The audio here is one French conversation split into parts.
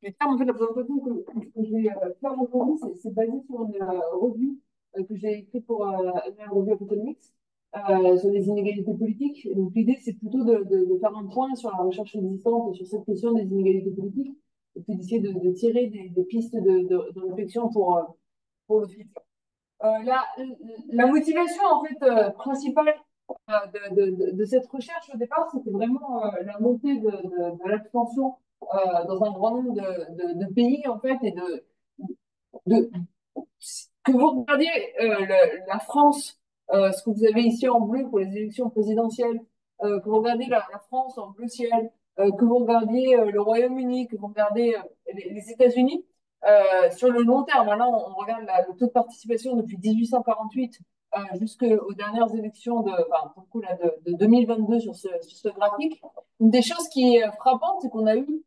Du terme, en fait, la présentation que je vais faire aujourd'hui, c'est basé sur une revue que j'ai écrite pour Annual Review of Economics sur les inégalités politiques. Et donc, l'idée, c'est plutôt de faire un point sur la recherche existante et sur cette question des inégalités politiques, et puis d'essayer de tirer des pistes de réflexion pour le futur. La motivation, en fait, principale de cette recherche au départ, c'était vraiment la montée de l'abstention dans un grand nombre de pays, en fait, et de que vous regardiez la France, ce que vous avez ici en bleu pour les élections présidentielles, que vous regardiez la France en bleu ciel, que vous regardiez le Royaume-Uni, que vous regardiez les États-Unis, sur le long terme, hein, là, on regarde le taux de participation depuis 1848 jusqu'aux dernières élections enfin, pour le coup, là, de 2022 sur ce graphique. Une des choses qui est frappante, c'est qu'on a eu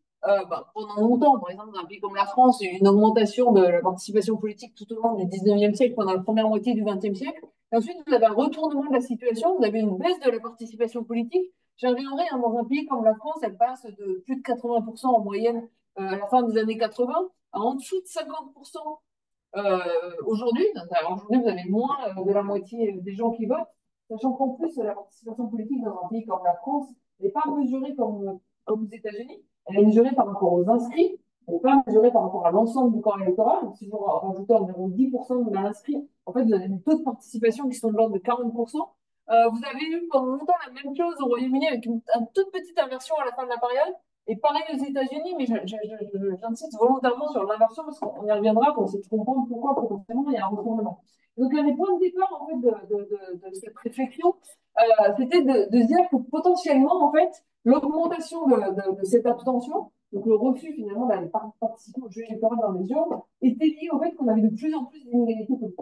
pendant longtemps, par exemple, dans un pays comme la France, il y a eu une augmentation de la participation politique tout au long du 19e siècle, pendant la première moitié du 20e siècle. Et ensuite, vous avez un retournement de la situation, vous avez une baisse de la participation politique. J'en reviendrai, hein, dans un pays comme la France, elle passe de plus de 80% en moyenne à la fin des années 80 à en dessous de 50% aujourd'hui. Alors aujourd'hui, vous avez moins de la moitié des gens qui votent, sachant qu'en plus, la participation politique dans un pays comme la France n'est pas mesurée comme aux États-Unis. Elle est mesurée par rapport aux inscrits, elle n'est pas mesurée par rapport à l'ensemble du corps électoral. Donc, si vous rajoutez environ 10% de l'inscrit, en fait, vous avez des taux de participation qui sont de l'ordre de 40%. Vous avez eu pendant longtemps la même chose au Royaume-Uni avec une toute petite inversion à la fin de la période. Et pareil aux États-Unis, mais j'insiste volontairement sur l'inversion parce qu'on y reviendra pour essayer de comprendre pourquoi potentiellement il y a un retournement. Donc, les points de départ en fait, de cette réflexion, c'était de se dire que potentiellement, en fait, l'augmentation de cette abstention, donc le refus finalement d'aller participer au jeu électoral dans les urnes, était lié au fait qu'on avait de plus en plus d'inégalités politiques.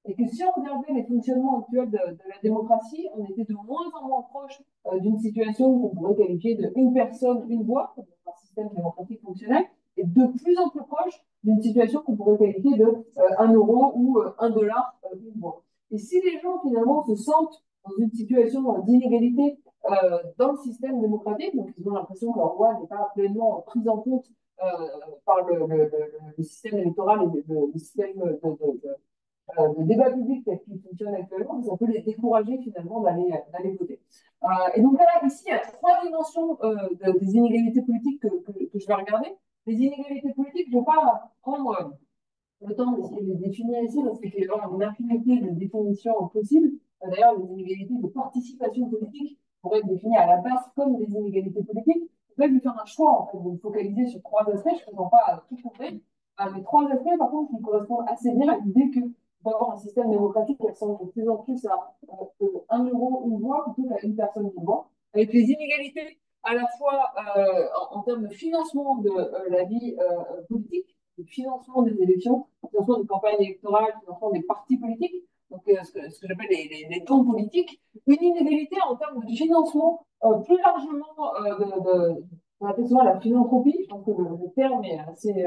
Et que si on regardait les fonctionnements actuels de la démocratie, on était de moins en moins proche d'une situation qu'on pourrait qualifier de une personne, une voix, comme un système démocratique fonctionnel, et de plus en plus proche d'une situation qu'on pourrait qualifier de 1 euro ou 1 dollar, une voix. Et si les gens finalement se sentent dans une situation d'inégalité dans le système démocratique, donc ils ont l'impression que leur voix n'est pas pleinement prise en compte euh, par le système électoral et le système de débat public tel qu'il fonctionne actuellement, ça peut les décourager finalement d'aller voter. Et donc voilà, ici, il y a trois dimensions des inégalités politiques que je vais regarder. Les inégalités politiques, je ne vais pas prendre le temps d'essayer de les définir ici, parce qu'il y a une infinité de définitions possibles. D'ailleurs, les inégalités de participation politique pourraient être définies à la base comme des inégalités politiques. Là, je vais faire un choix, en fait, de me focaliser sur trois aspects. Je ne présente pas tout couvrir. Mais trois aspects, par contre, qui correspondent assez bien à l'idée que pour avoir un système démocratique qui ressemble de plus en plus à 1 euro une voix plutôt qu'à une personne une voix. Avec les inégalités à la fois en termes de financement de la vie politique, de financement des élections, financement des campagnes électorales, financement des partis politiques, donc ce que j'appelle les dons politiques, une inégalité en termes de financement plus largement on appelle souvent la philanthropie. Je pense que le terme est assez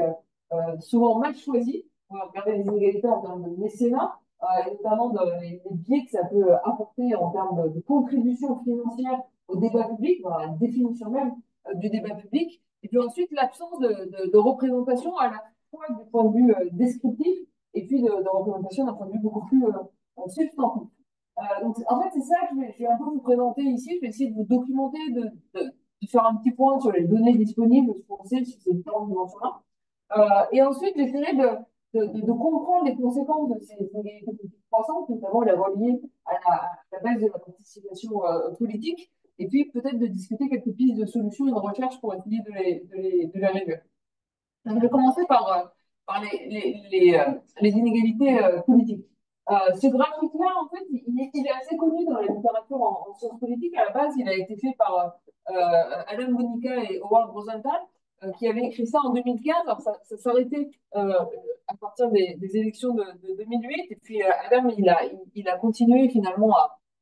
souvent mal choisi. On va regarder les inégalités en termes de mécénat, et notamment les biais que ça peut apporter en termes de contribution financière au débat public, voilà, la définition même du débat public. Et puis ensuite, l'absence de représentation à la fois du point de vue descriptif et puis de représentation d'un point de vue beaucoup plus substantif. Donc, en fait, c'est ça que je vais un peu vous présenter ici. Je vais essayer de vous documenter, de faire un petit point sur les données disponibles, ce qu'on sait sur ces différentes dimensions-là. Et ensuite, j'essaierai de comprendre les conséquences de ces inégalités politiques croissantes, notamment les relier à la baisse de la participation politique, et puis peut-être de discuter quelques pistes de solutions et de recherche pour essayer de les réduire. Donc, je vais commencer par les inégalités politiques. Ce graphique-là, en fait, il est assez connu dans la littérature en sciences politiques. À la base, il a été fait par Alan Bonica et Howard Rosenthal, qui avaient écrit ça en 2015. Alors, ça s'arrêtait à partir des élections de 2008. Et puis, Adam, il a continué finalement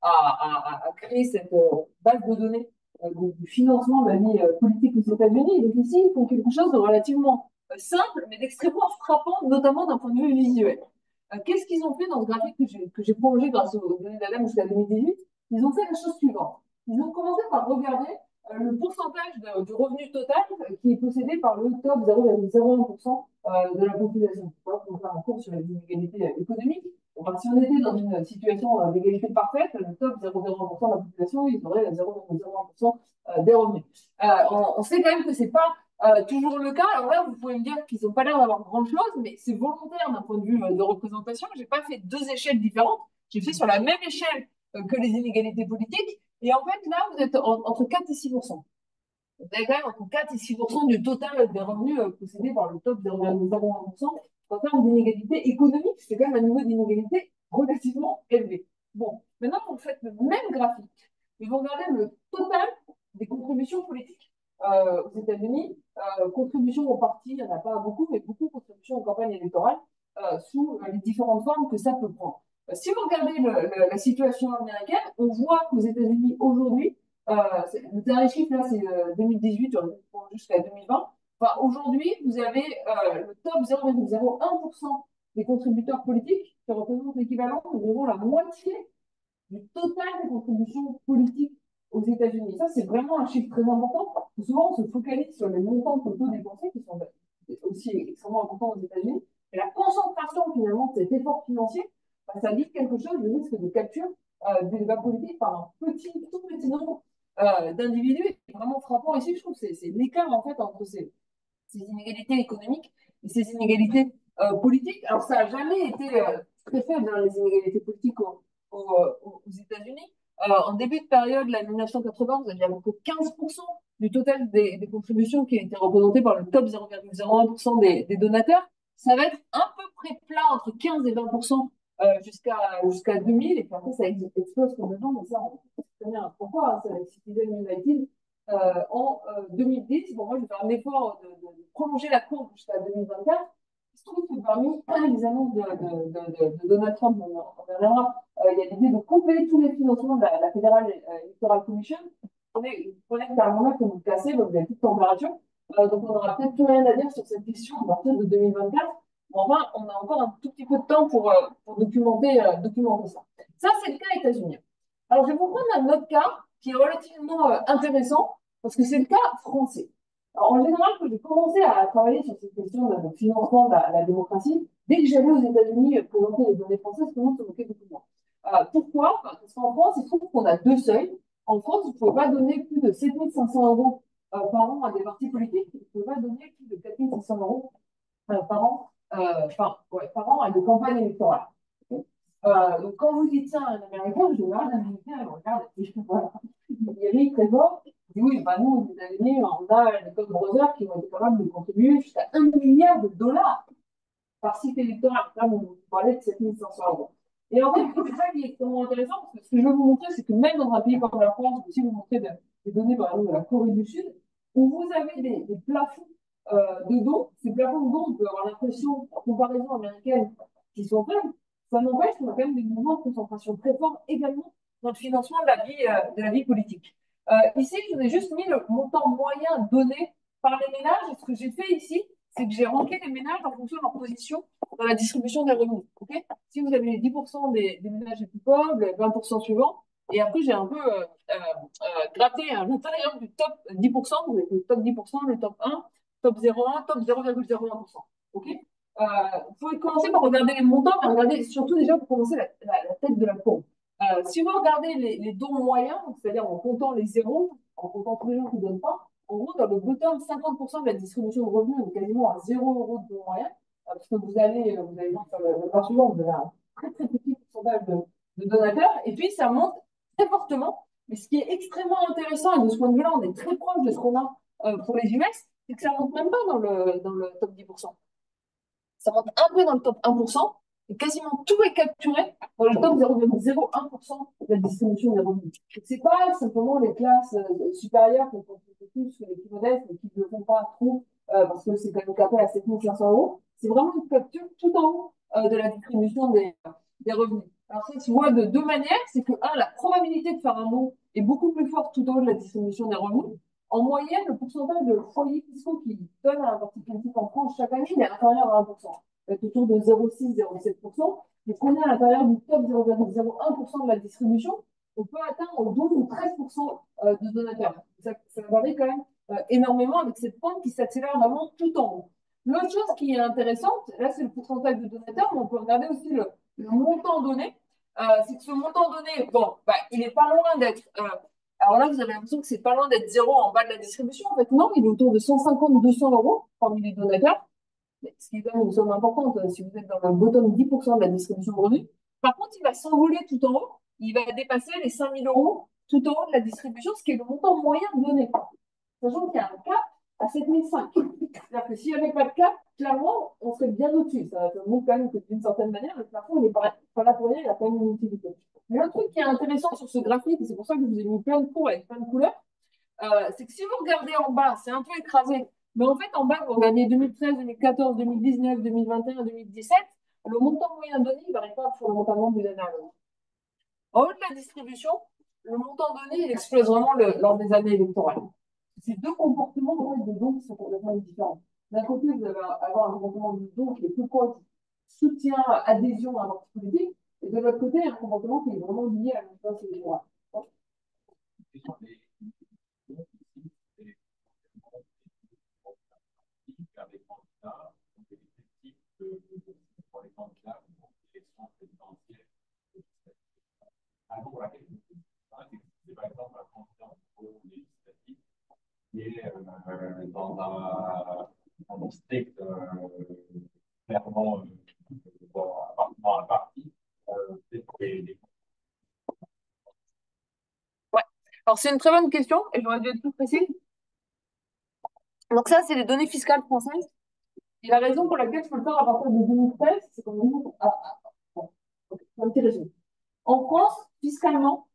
à créer cette base de données du financement de la vie politique aux États-Unis. Donc, ici, ils font quelque chose de relativement simple, mais d'extrêmement frappant, notamment d'un point de vue visuel. Qu'est-ce qu'ils ont fait dans ce graphique que j'ai prolongé grâce aux données d'Adam jusqu'à 2018? Ils ont fait la chose suivante. Ils ont commencé par regarder le pourcentage du revenu total qui est possédé par le top 0,01% de la population. Pour faire un cours sur les inégalités économiques, si on était dans une situation d'égalité parfaite, le top 0,01% de la population, ils auraient 0,01% des revenus. On sait quand même que c'est pas toujours le cas. Alors là, vous pouvez me dire qu'ils n'ont pas l'air d'avoir grand-chose, mais c'est volontaire d'un point de vue de représentation. J'ai pas fait deux échelles différentes. J'ai fait sur la même échelle que les inégalités politiques. Et en fait, là, vous êtes entre 4 et 6%. Vous avez quand même entre 4 et 6% du total des revenus possédés par le top 0,01%. En termes d'inégalité économique, c'est quand même un niveau d'inégalité relativement élevé. Bon, maintenant, vous faites le même graphique, et vous regardez le total des contributions politiques aux États-Unis. Contributions au parti, il n'y en a pas beaucoup, mais beaucoup de contributions aux campagnes électorales sous les différentes formes que ça peut prendre. Si vous regardez la situation américaine, on voit qu'aux États-Unis aujourd'hui, le dernier chiffre là, c'est 2018 jusqu'à 2020. Enfin, aujourd'hui, vous avez le top 0,01% des contributeurs politiques qui représentent l'équivalent d'environ la moitié du total des contributions politiques aux États-Unis. Ça, c'est vraiment un chiffre très important. Souvent, on se focalise sur les montants totaux dépensés qui sont aussi extrêmement importants aux États-Unis. Et la concentration finalement de cet effort financier, bah, ça dit quelque chose du risque de capture des débats politiques par un tout petit nombre d'individus. C'est vraiment frappant ici, je trouve, c'est l'écart en fait entre ces inégalités économiques et ces inégalités politiques. Alors, ça n'a jamais été très faible dans les inégalités politiques aux États-Unis. En début de période, la 1980, vous aviez à peu près 15% du total des contributions qui étaient représentées par le top 0,01% des donateurs. Ça va être à peu près plat entre 15 et 20% jusqu'à 2000, et puis après ça explose complètement, mais ça, on connaît pourquoi, hein, c'est avec Citizen United en 2010. Bon, moi, je vais faire un effort de prolonger la courbe jusqu'à 2024. Il se trouve que parmi les annonces de Donald Trump, on verra, il y a l'idée de couper tous les financements de la Federal Electoral Commission. Vous prenez le thermomètre que vous cassez, vous avez toute température. Donc, on n'aura peut-être plus rien à dire sur cette question à partir de 2024. Enfin, on a encore un tout petit peu de temps pour documenter ça. Ça, c'est le cas États-Unis. Alors, je vais vous prendre un autre cas qui est relativement intéressant parce que c'est le cas français. Alors, en général, quand j'ai commencé à travailler sur cette question de financement de la démocratie, dès que j'allais aux États-Unis présenter les données françaises, tout le monde se moquait beaucoup de moi. Pourquoi? Parce qu'en France, il se trouve qu'on a deux seuils. En France, vous ne pouvez pas donner plus de 7 500 euros par an à des partis politiques. Vous ne pouvez pas donner plus de 4 500 euros par an, par an à des campagnes électorales. Donc, quand vous dites ça à un Américain, je dis, ah, l'Américain, il regarde, et je voilà. Il rit très fort. Il dit, oui, bah, nous, aux États-Unis, on a les Koch brothers qui vont être capables de contribuer jusqu'à 1 milliard de dollars par site électoral. Là, vous parlez de 7 500 euros. Et en fait, c'est ça qui est extrêmement intéressant, parce que ce que je veux vous montrer, c'est que même dans un pays comme la France, si vous montrez des données, par exemple, de la Corée du Sud, où vous avez des plafonds de dons, ces plafonds de dons, on peut avoir l'impression, en comparaison américaine, qu'ils sont faibles. Ça n'empêche qu'on a quand même des mouvements de concentration très forts également dans le financement de la vie politique. Ici, je vous ai juste mis le montant moyen donné par les ménages. Et ce que j'ai fait ici, c'est que j'ai ranké les ménages en fonction de leur position dans la distribution des revenus. Okay, si vous avez les 10% des ménages les plus pauvres, les 20% suivants, et après j'ai un peu gratté à l'intérieur du top 10%, vous avez le top 10%, le top 1, top 0,1, top 0,01%. Okay, vous pouvez commencer par regarder les montants, mais regardez surtout déjà pour commencer la tête de la courbe. Si vous regardez les dons moyens, c'est-à-dire en comptant les zéros, en comptant tous les gens qui ne donnent pas, en gros, dans le bottom, 50% de la distribution de revenus est quasiment à 0 euros de don moyen, parce que vous allez voir sur le plan suivant, vous avez un très très petit pourcentage de donateurs, et puis ça monte très fortement. Mais ce qui est extrêmement intéressant, et de ce point de vue-là, on est très proche de ce qu'on a pour les US, c'est que ça ne monte même pas dans le top 10%. Ça monte un peu dans le top 1%, et quasiment tout est capturé dans le top 0,01% de la distribution des revenus. Ce n'est pas simplement les classes supérieures qui font plus que les plus modestes, mais qui ne le font pas trop, parce que c'est quand même capé à 7 500 euros. C'est vraiment une capture tout en haut de la distribution des revenus. Alors ça se voit de deux manières, c'est que, la probabilité de faire un don est beaucoup plus forte tout en haut de la distribution des revenus. En moyenne, le pourcentage de foyers fiscaux qui donnent à un parti politique en France chaque année, il est inférieur à 1%. C'est autour de 0,6-0,7%. Mais qu'on est à l'intérieur du top 0,01% de la distribution, on peut atteindre 12 ou 13% de donateurs. ça varie quand même énormément avec cette pente qui s'accélère vraiment tout en haut. L'autre chose qui est intéressante, là c'est le pourcentage de donateurs, mais on peut regarder aussi le montant donné. C'est que ce montant donné, bon, bah, il n'est pas loin d'être. Alors là, vous avez l'impression que c'est pas loin d'être zéro en bas de la distribution. En fait, non, il est autour de 150-200 € parmi les donateurs, ce qui est quand même une somme importante si vous êtes dans le bottom 10% de la distribution de revenus. Par contre, il va s'envoler tout en haut. Il va dépasser les 5 000 € tout en haut de la distribution, ce qui est le montant moyen donné. Sachant qu'il y a un cap à 7 500. C'est-à-dire que s'il n'y avait pas de cap, clairement, on serait bien au-dessus. Ça montre quand même que d'une certaine manière, le plafond n'est pas là pour rien, il a quand même une utilité. Mais un truc qui est intéressant sur ce graphique, et c'est pour ça que je vous ai mis plein de cours avec plein de couleurs, c'est que si vous regardez en bas, c'est un peu écrasé, mais en fait, en bas, vous regardez 2013, 2014, 2019, 2021, 2017, le montant moyen donné, il ne varie pas sur le montant du dernier. En haut de la distribution, le montant donné, il explose vraiment lors des années électorales. Ces deux comportements en fait, de dons qui sont complètement différents. D'un côté, vous allez avoir un comportement de don qui est plus proche soutien, adhésion à un parti politique, et de l'autre côté, un comportement qui est vraiment lié à l'influence électorale. Qui est dans un strict clairement appartenant à un parti. Ouais. Alors, c'est une très bonne question et j'aurais dû être plus précise. Donc, ça, c'est les données fiscales françaises. Et la raison pour laquelle je peux le faire à partir de 2013, c'est qu'on nous. Bon, un petit résumé. En France, fiscalement,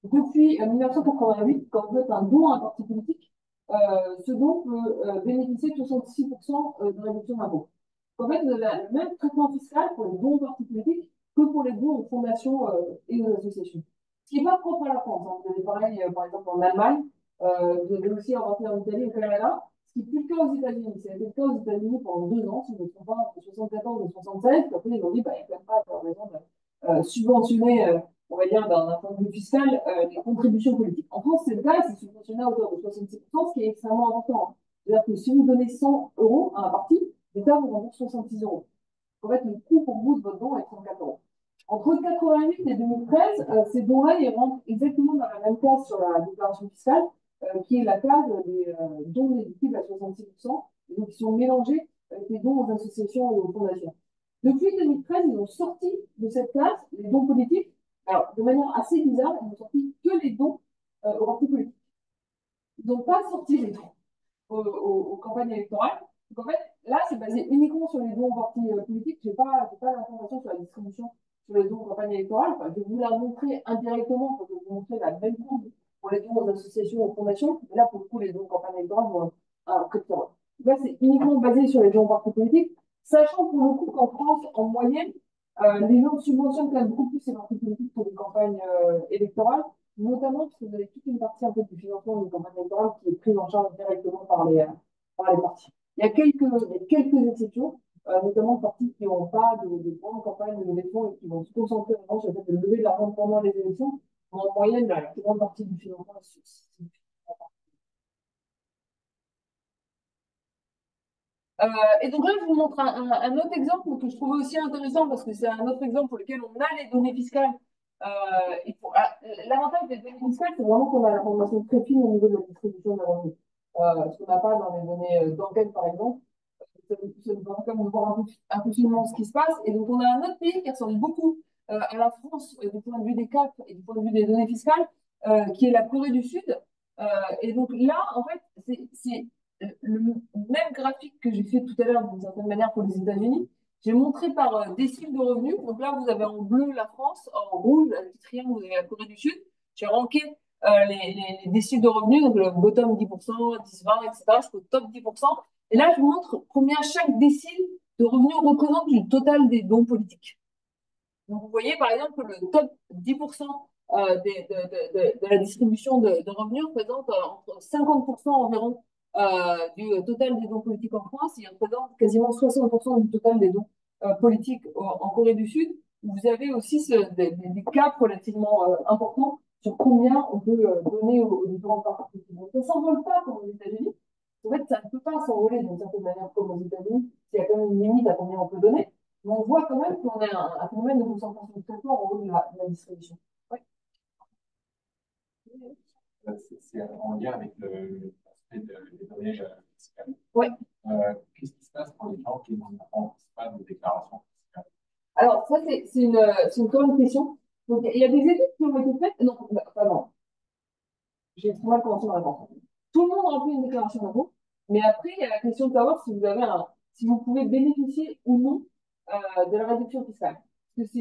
depuis 1988, quand vous faites un don à un parti politique, ce don peut bénéficier de 66% de réduction d'impôt. En fait, vous avez le même traitement fiscal pour les dons aux partis politiques que pour les dons aux fondations et aux associations. Ce qui n'est pas propre à la France. Hein. Vous avez pareil, par exemple, en Allemagne, vous avez aussi inventé en Italie, au Canada, ce qui n'est plus le cas aux États-Unis. Ça a été le cas aux États-Unis pendant 2 ans, si je ne me trompe pas, entre 74 et 76. Puis après, ils ont dit, bah, il n'y a quand même pas de raison de subventionner, on va dire, d'un point de vue fiscal, les contributions politiques. En France, c'est le cas, c'est subventionné à hauteur de 66%, ce qui est extrêmement important. C'est-à-dire que si vous donnez 100 € à un parti, l'État vous rembourse 66 €. En fait, le coût pour vous de votre don est 34 €. Entre 88 et 2013, ces dons-là, ils rentrent exactement dans la même case sur la déclaration fiscale, qui est la case des dons déductibles à 66%, et donc ils sont mélangés avec les dons aux associations et aux fondations. Depuis 2013, ils ont sorti de cette case les dons politiques. Alors, de manière assez bizarre, ils n'ont sorti que les dons aux partis politiques. Ils n'ont pas sorti les dons aux campagnes électorales. Donc en fait, là, c'est basé uniquement sur les dons aux partis politiques. Je n'ai pas l'information sur la distribution sur les dons aux campagnes électorales. Enfin, je vais vous la montrer indirectement pour vous montrer la même courbe pour les dons aux associations, aux fondations. Mais là, pour le coup, les dons aux campagnes électorales vont un peu de temps. Là, c'est uniquement basé sur les dons aux partis politiques, sachant pour le coup qu'en France, en moyenne, les gens subventionnent quand même beaucoup plus les partis politiques pour les campagnes électorales, notamment parce que vous avez toute une partie en fait, du financement d'une campagne électorale qui est prise en charge directement par les partis. Il y a quelques exceptions, notamment partis qui n'ont pas de grandes campagnes de levée de fonds et qui vont se concentrer vraiment sur le fait de lever de l'argent pendant les élections. En moyenne, la plus grande partie du financement est et donc là, je vous montre un autre exemple que je trouvais aussi intéressant parce que c'est un autre exemple pour lequel on a les données fiscales. L'avantage des données fiscales, c'est vraiment qu'on a l'information très fine au niveau de la distribution des revenus. Ce qu'on n'a pas dans les données d'enquête, par exemple. Ça nous permet quand même de voir un peu finement ce qui se passe. Et donc, on a un autre pays qui ressemble beaucoup à la France du point de vue des CAP et du point de vue des données fiscales, qui est la Corée du Sud. Et donc là, en fait, c'est le même graphique que j'ai fait tout à l'heure d'une certaine manière pour les États-Unis. J'ai montré par décile de revenus. Donc là, vous avez en bleu la France, en rouge, un petit triangle, vous avez la Corée du Sud. J'ai ranké les déciles de revenus, donc le bottom 10%, 10, 20, etc., jusqu'au top 10%. Et là, je vous montre combien chaque décile de revenus représente du total des dons politiques. Donc, vous voyez, par exemple, que le top 10% de la distribution de revenus représente entre 50% environ du total des dons politiques en France et représente quasiment 60% du total des dons politiques en Corée du Sud. Vous avez aussi des caps relativement importants sur combien on peut donner aux différents partis. Donc, ça ne s'envole pas comme aux États-Unis. En fait, ça ne peut pas s'envoler d'une certaine manière comme aux États-Unis. Il y a quand même une limite à combien on peut donner. Mais on voit quand même qu'on a un phénomène de concentration très fort en haut de la distribution. Ouais. C'est en lien avec l'aspect des données fiscales. Ouais. Qu'est-ce qui se passe pour les gens qui ne remplissent pas de déclaration fiscale? Alors, ça, c'est une très bonne question. Donc, il y a des études qui ont été faites. Non, pardon. J'ai trop mal commencé ma réponse. Tout le monde remplit une déclaration d'impôt, mais après, il y a la question de savoir si vous avez si vous pouvez bénéficier ou non de la réduction fiscale. Parce que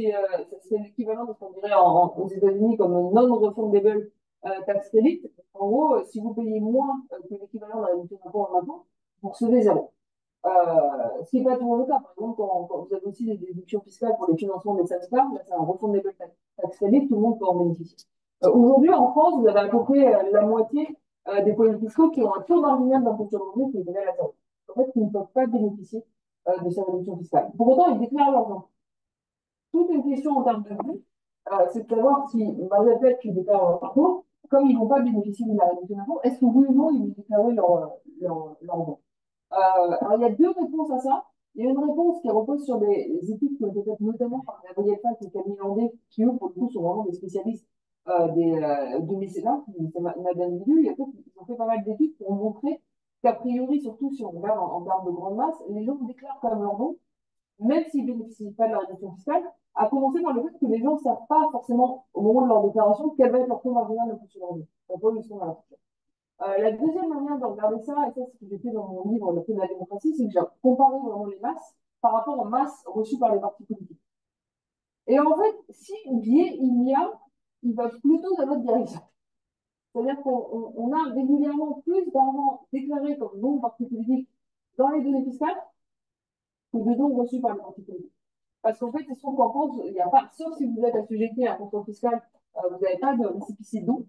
c'est l'équivalent de ce qu'on dirait aux États-Unis comme non-refundable tax credit. En gros, si vous payez moins que l'équivalent de la réduction d'impôt en impôt, vous recevez zéro. Ce qui n'est pas toujours le cas. Par exemple, quand vous avez aussi des déductions fiscales pour les financements des syndicats, là, c'est un refundable tax credit, tout le monde peut en bénéficier. Aujourd'hui, en France, vous avez à peu près la moitié des foyers fiscaux qui ont un taux marginal d'impôt sur le revenu qui est égal à zéro. En fait, ils ne peuvent pas bénéficier de ces réductions fiscales. Pour autant, ils déclarent leur impôt. Toute une question en termes de vue, c'est de savoir si, malgré le fait qu'ils déclarent leur impôt, comme ils ne vont pas bénéficier de la réduction d'impôt, est-ce que oui ou non ils vont déclarer leur impôt. Alors, il y a deux réponses à ça. Il y a une réponse qui repose sur des études qui ont été faites notamment par Gabriel Fac et Camille Landais, qui eux, pour le coup, sont vraiment des spécialistes du mécénat, du mécénat d'individus. Et en fait, ils ont fait pas mal d'études pour montrer qu'a priori, surtout si on regarde en termes de grande masse, les gens déclarent quand même leur don, même s'ils ne bénéficient pas de la réduction fiscale, à commencer par le fait que les gens ne savent pas forcément, au moment de leur déclaration, quel va être leur taux marginal d'impôt sur le revenu. On peut le à la fourchette. La deuxième manière de regarder ça, et ça c'est ce que j'ai fait dans mon livre Le prix de la démocratie, c'est que j'ai comparé vraiment les masses par rapport aux masses reçues par les partis politiques. Et en fait, si biais il y a, il va plutôt dans notre direction. C'est-à-dire qu'on a régulièrement plus d'argent déclaré comme dons aux partis politiques dans les données fiscales que de dons reçus par les partis politiques. Parce qu'en fait, il se trouve qu'en France, il n'y a pas, sauf si vous êtes assujetti à un contrôle fiscal, vous n'avez pas de récépissé de dons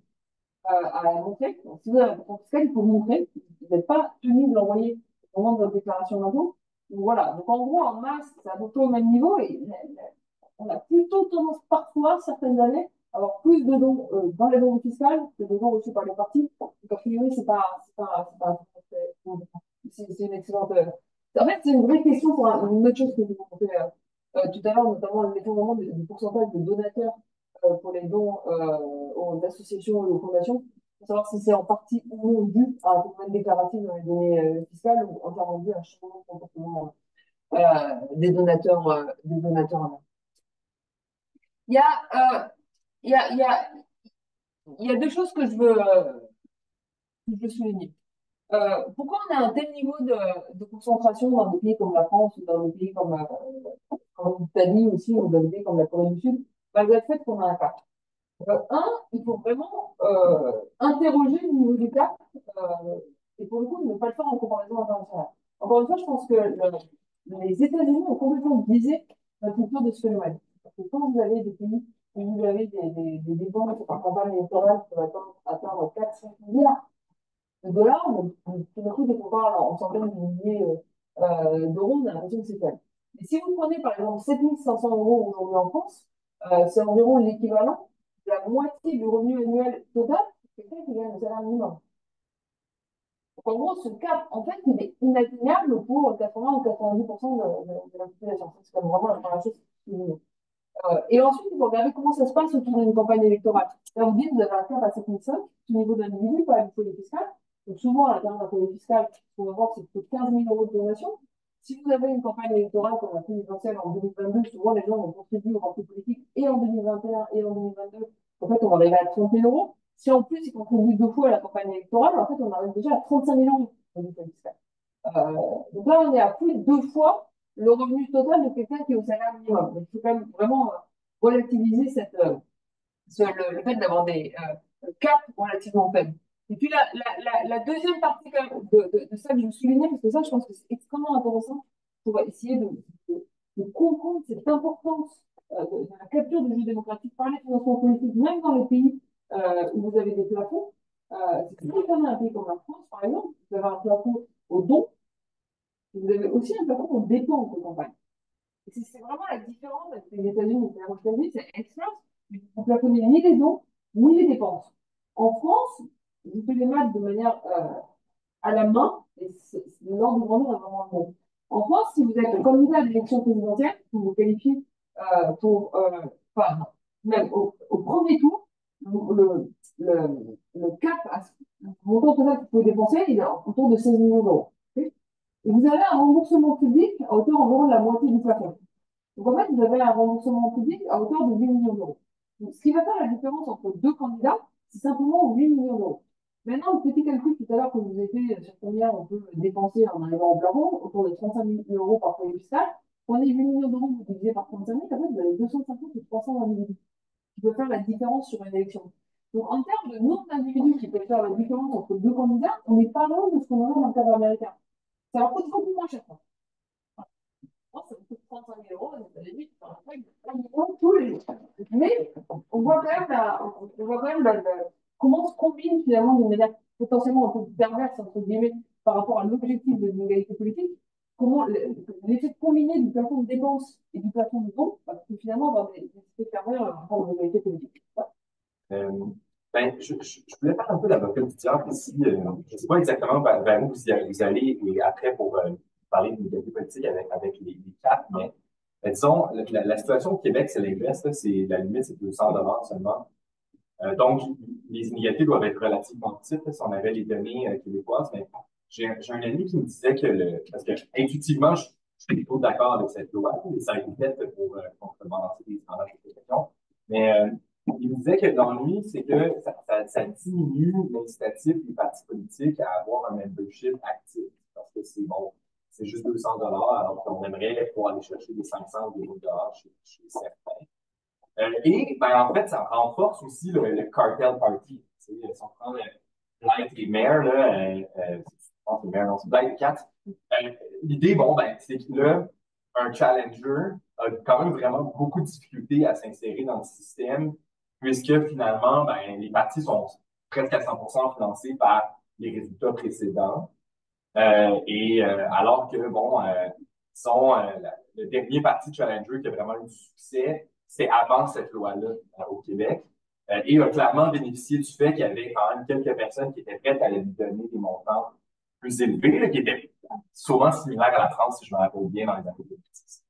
à montrer. Donc, si vous avez un contrôle fiscal, il faut le montrer. Vous n'êtes pas tenu de l'envoyer au moment de votre déclaration d'impôt. Donc voilà. Donc en gros, en masse, c'est à peu près au même niveau et on a plutôt tendance parfois, certaines années, à avoir plus de dons dans les dons fiscales que de dons reçus par les partis. Donc a priori, c'est une excellente. En fait, c'est une vraie question pour une autre chose que je vous montrais tout à l'heure, notamment l'effondrement du pourcentage de donateurs pour les dons aux associations et aux fondations, pour savoir si c'est en partie ou non dû à un phénomène déclaratif dans les données fiscales ou entièrement dû à un changement de comportement des donateurs eux-mêmes. Il y a, il y a, il y a, il y a deux choses que je veux souligner. Pourquoi on a un tel niveau de concentration dans des pays comme la France ou dans des pays comme l'Italie aussi ou dans des pays comme la Corée du Sud, malgré le fait qu'on a un cas. Il faut vraiment interroger le niveau du cap et pour le coup, ne pas le faire en comparaison internationale. Encore une fois, je pense que les États-Unis ont complètement biaisé la culture de ce phénomène. Parce que quand vous avez des pays où vous avez des dépenses par campagne électorale qui vont atteindre 4-5 milliards de dollars, mais tout d'un coup, dès qu'on parle en centaines de milliers d'euros, on a l'impression que c'est faible. Et si vous prenez par exemple 7 500 euros aujourd'hui en France, c'est environ l'équivalent de la moitié du revenu annuel total de quelqu'un qui gagne le salaire minimum. Donc en gros, ce cap, en fait, il est inatteignable pour 80 ou 90% de la population. C'est comme vraiment la première chose que vous et ensuite, il faut regarder comment ça se passe autour d'une campagne électorale. Là, vous dites, vous avez un cap à 7,5 au niveau de l'individu, pas du foyer fiscal. Donc, souvent, à l'intérieur d'un foyer fiscal, ce qu'on va voir, c'est plutôt 15 000 euros de donation. Si vous avez une campagne électorale comme la présidentielle en 2022, souvent, les gens vont contribuer au parti politique et en 2021 et en 2022. En fait, on va arriver à 30 000 euros. Si en plus, ils contribuent deux fois à la campagne électorale, en fait, on arrive déjà à 35 000 euros de foyer fiscal. Donc là, on est à plus de deux fois le revenu total de quelqu'un qui est au salaire minimum. Donc, il faut quand même vraiment relativiser le fait d'avoir des caps relativement faibles. Et puis, la deuxième partie quand même, de ça que je veux souligner, parce que ça, je pense que c'est extrêmement intéressant pour essayer de comprendre cette importance de la capture du jeu démocratique par les financements politiques, même dans les pays où vous avez des plafonds. C'est que si vous prenez un pays comme la France, par exemple, vous avez un plafond au don, vous avez aussi un plafond aux dépenses de campagne. Et c'est vraiment la différence avec les États-Unis. C'est-à-dire aux États-Unis, c'est excellent. Vous ne plafonnez ni les dons, ni les dépenses. En France, je fais les maths de manière à la main, et l'ordre de grandeur est vraiment bon. En France, si vous êtes candidat à l'élection présidentielle, vous vous qualifiez pour, enfin, même au premier tour, le cap, le montant total que vous pouvez dépenser, il est autour de 16 millions d'euros. Okay. Et vous avez un remboursement public à hauteur environ de la moitié du plafond. Donc en fait, vous avez un remboursement public à hauteur de 8 millions d'euros. Donc, ce qui va faire la différence entre deux candidats, c'est simplement 8 millions d'euros. Maintenant, le petit calcul tout à l'heure que je vous ai fait sur combien on peut dépenser en arrivant au plafond, autour de 35 000 euros par foyer fiscal, prenez 8 millions d'euros, vous divisez par 35 000, en fait, vous avez 250 ou 300 individus qui peuvent faire la différence sur une élection. Donc, en termes de nombre d'individus qui peuvent faire la différence entre deux candidats, on n'est pas loin de ce qu'on aurait dans le cadre américain. Ça leur coûte beaucoup moins cher. Moi, ça me coûte 35 000 euros, ça limite, tous les jours. Mais on voit quand même, comment on se combine finalement d'une manière potentiellement un peu perverse, entre guillemets, par rapport à l'objectif de l'égalité politique, comment l'effet combiné du plafond de dépenses et du plafond de dons, parce que finalement, avoir des effets pervers en rapport à l'égalité politique. Ouais. Euh, je voulais faire un peu l'avocat du diable ici. Je ne sais pas exactement vers où vous allez et après pour parler de l'égalité politique avec les quatre, mais disons, la situation au Québec, c'est l'inverse. C'est la limite, c'est 200 $ seulement. Donc, les inégalités doivent être relativement petites si on avait les données québécoises. Mais j'ai un ami qui me disait parce que intuitivement, je suis plutôt d'accord avec cette loi, et ça a été fait pour contrebalancer les standards de protection. Mais il me disait que l'ennui, c'est que ça diminue l'incitatif des partis politiques à avoir un membership actif. Parce que c'est bon, c'est juste 200 $ alors qu'on aimerait pouvoir aller chercher des 500 ou des 1000 $ chez certains. Et ben, en fait, ça renforce aussi le cartel party. Tu sais, si on prend Blight et Maire, là, je pense que Maire, non, c'est Blight et Kat. L'idée, bon, ben, c'est que là, un challenger a quand même vraiment beaucoup de difficultés à s'insérer dans le système, puisque finalement, ben, les partis sont presque à 100% financés par les résultats précédents. Alors que, bon, le dernier parti Challenger qui a vraiment eu du succès, c'est avant cette loi-là au Québec, et a clairement bénéficié du fait qu'il y avait quand même quelques personnes qui étaient prêtes à lui donner des montants plus élevés, là, qui étaient souvent similaires à la France, si je me rappelle bien, dans les années 2010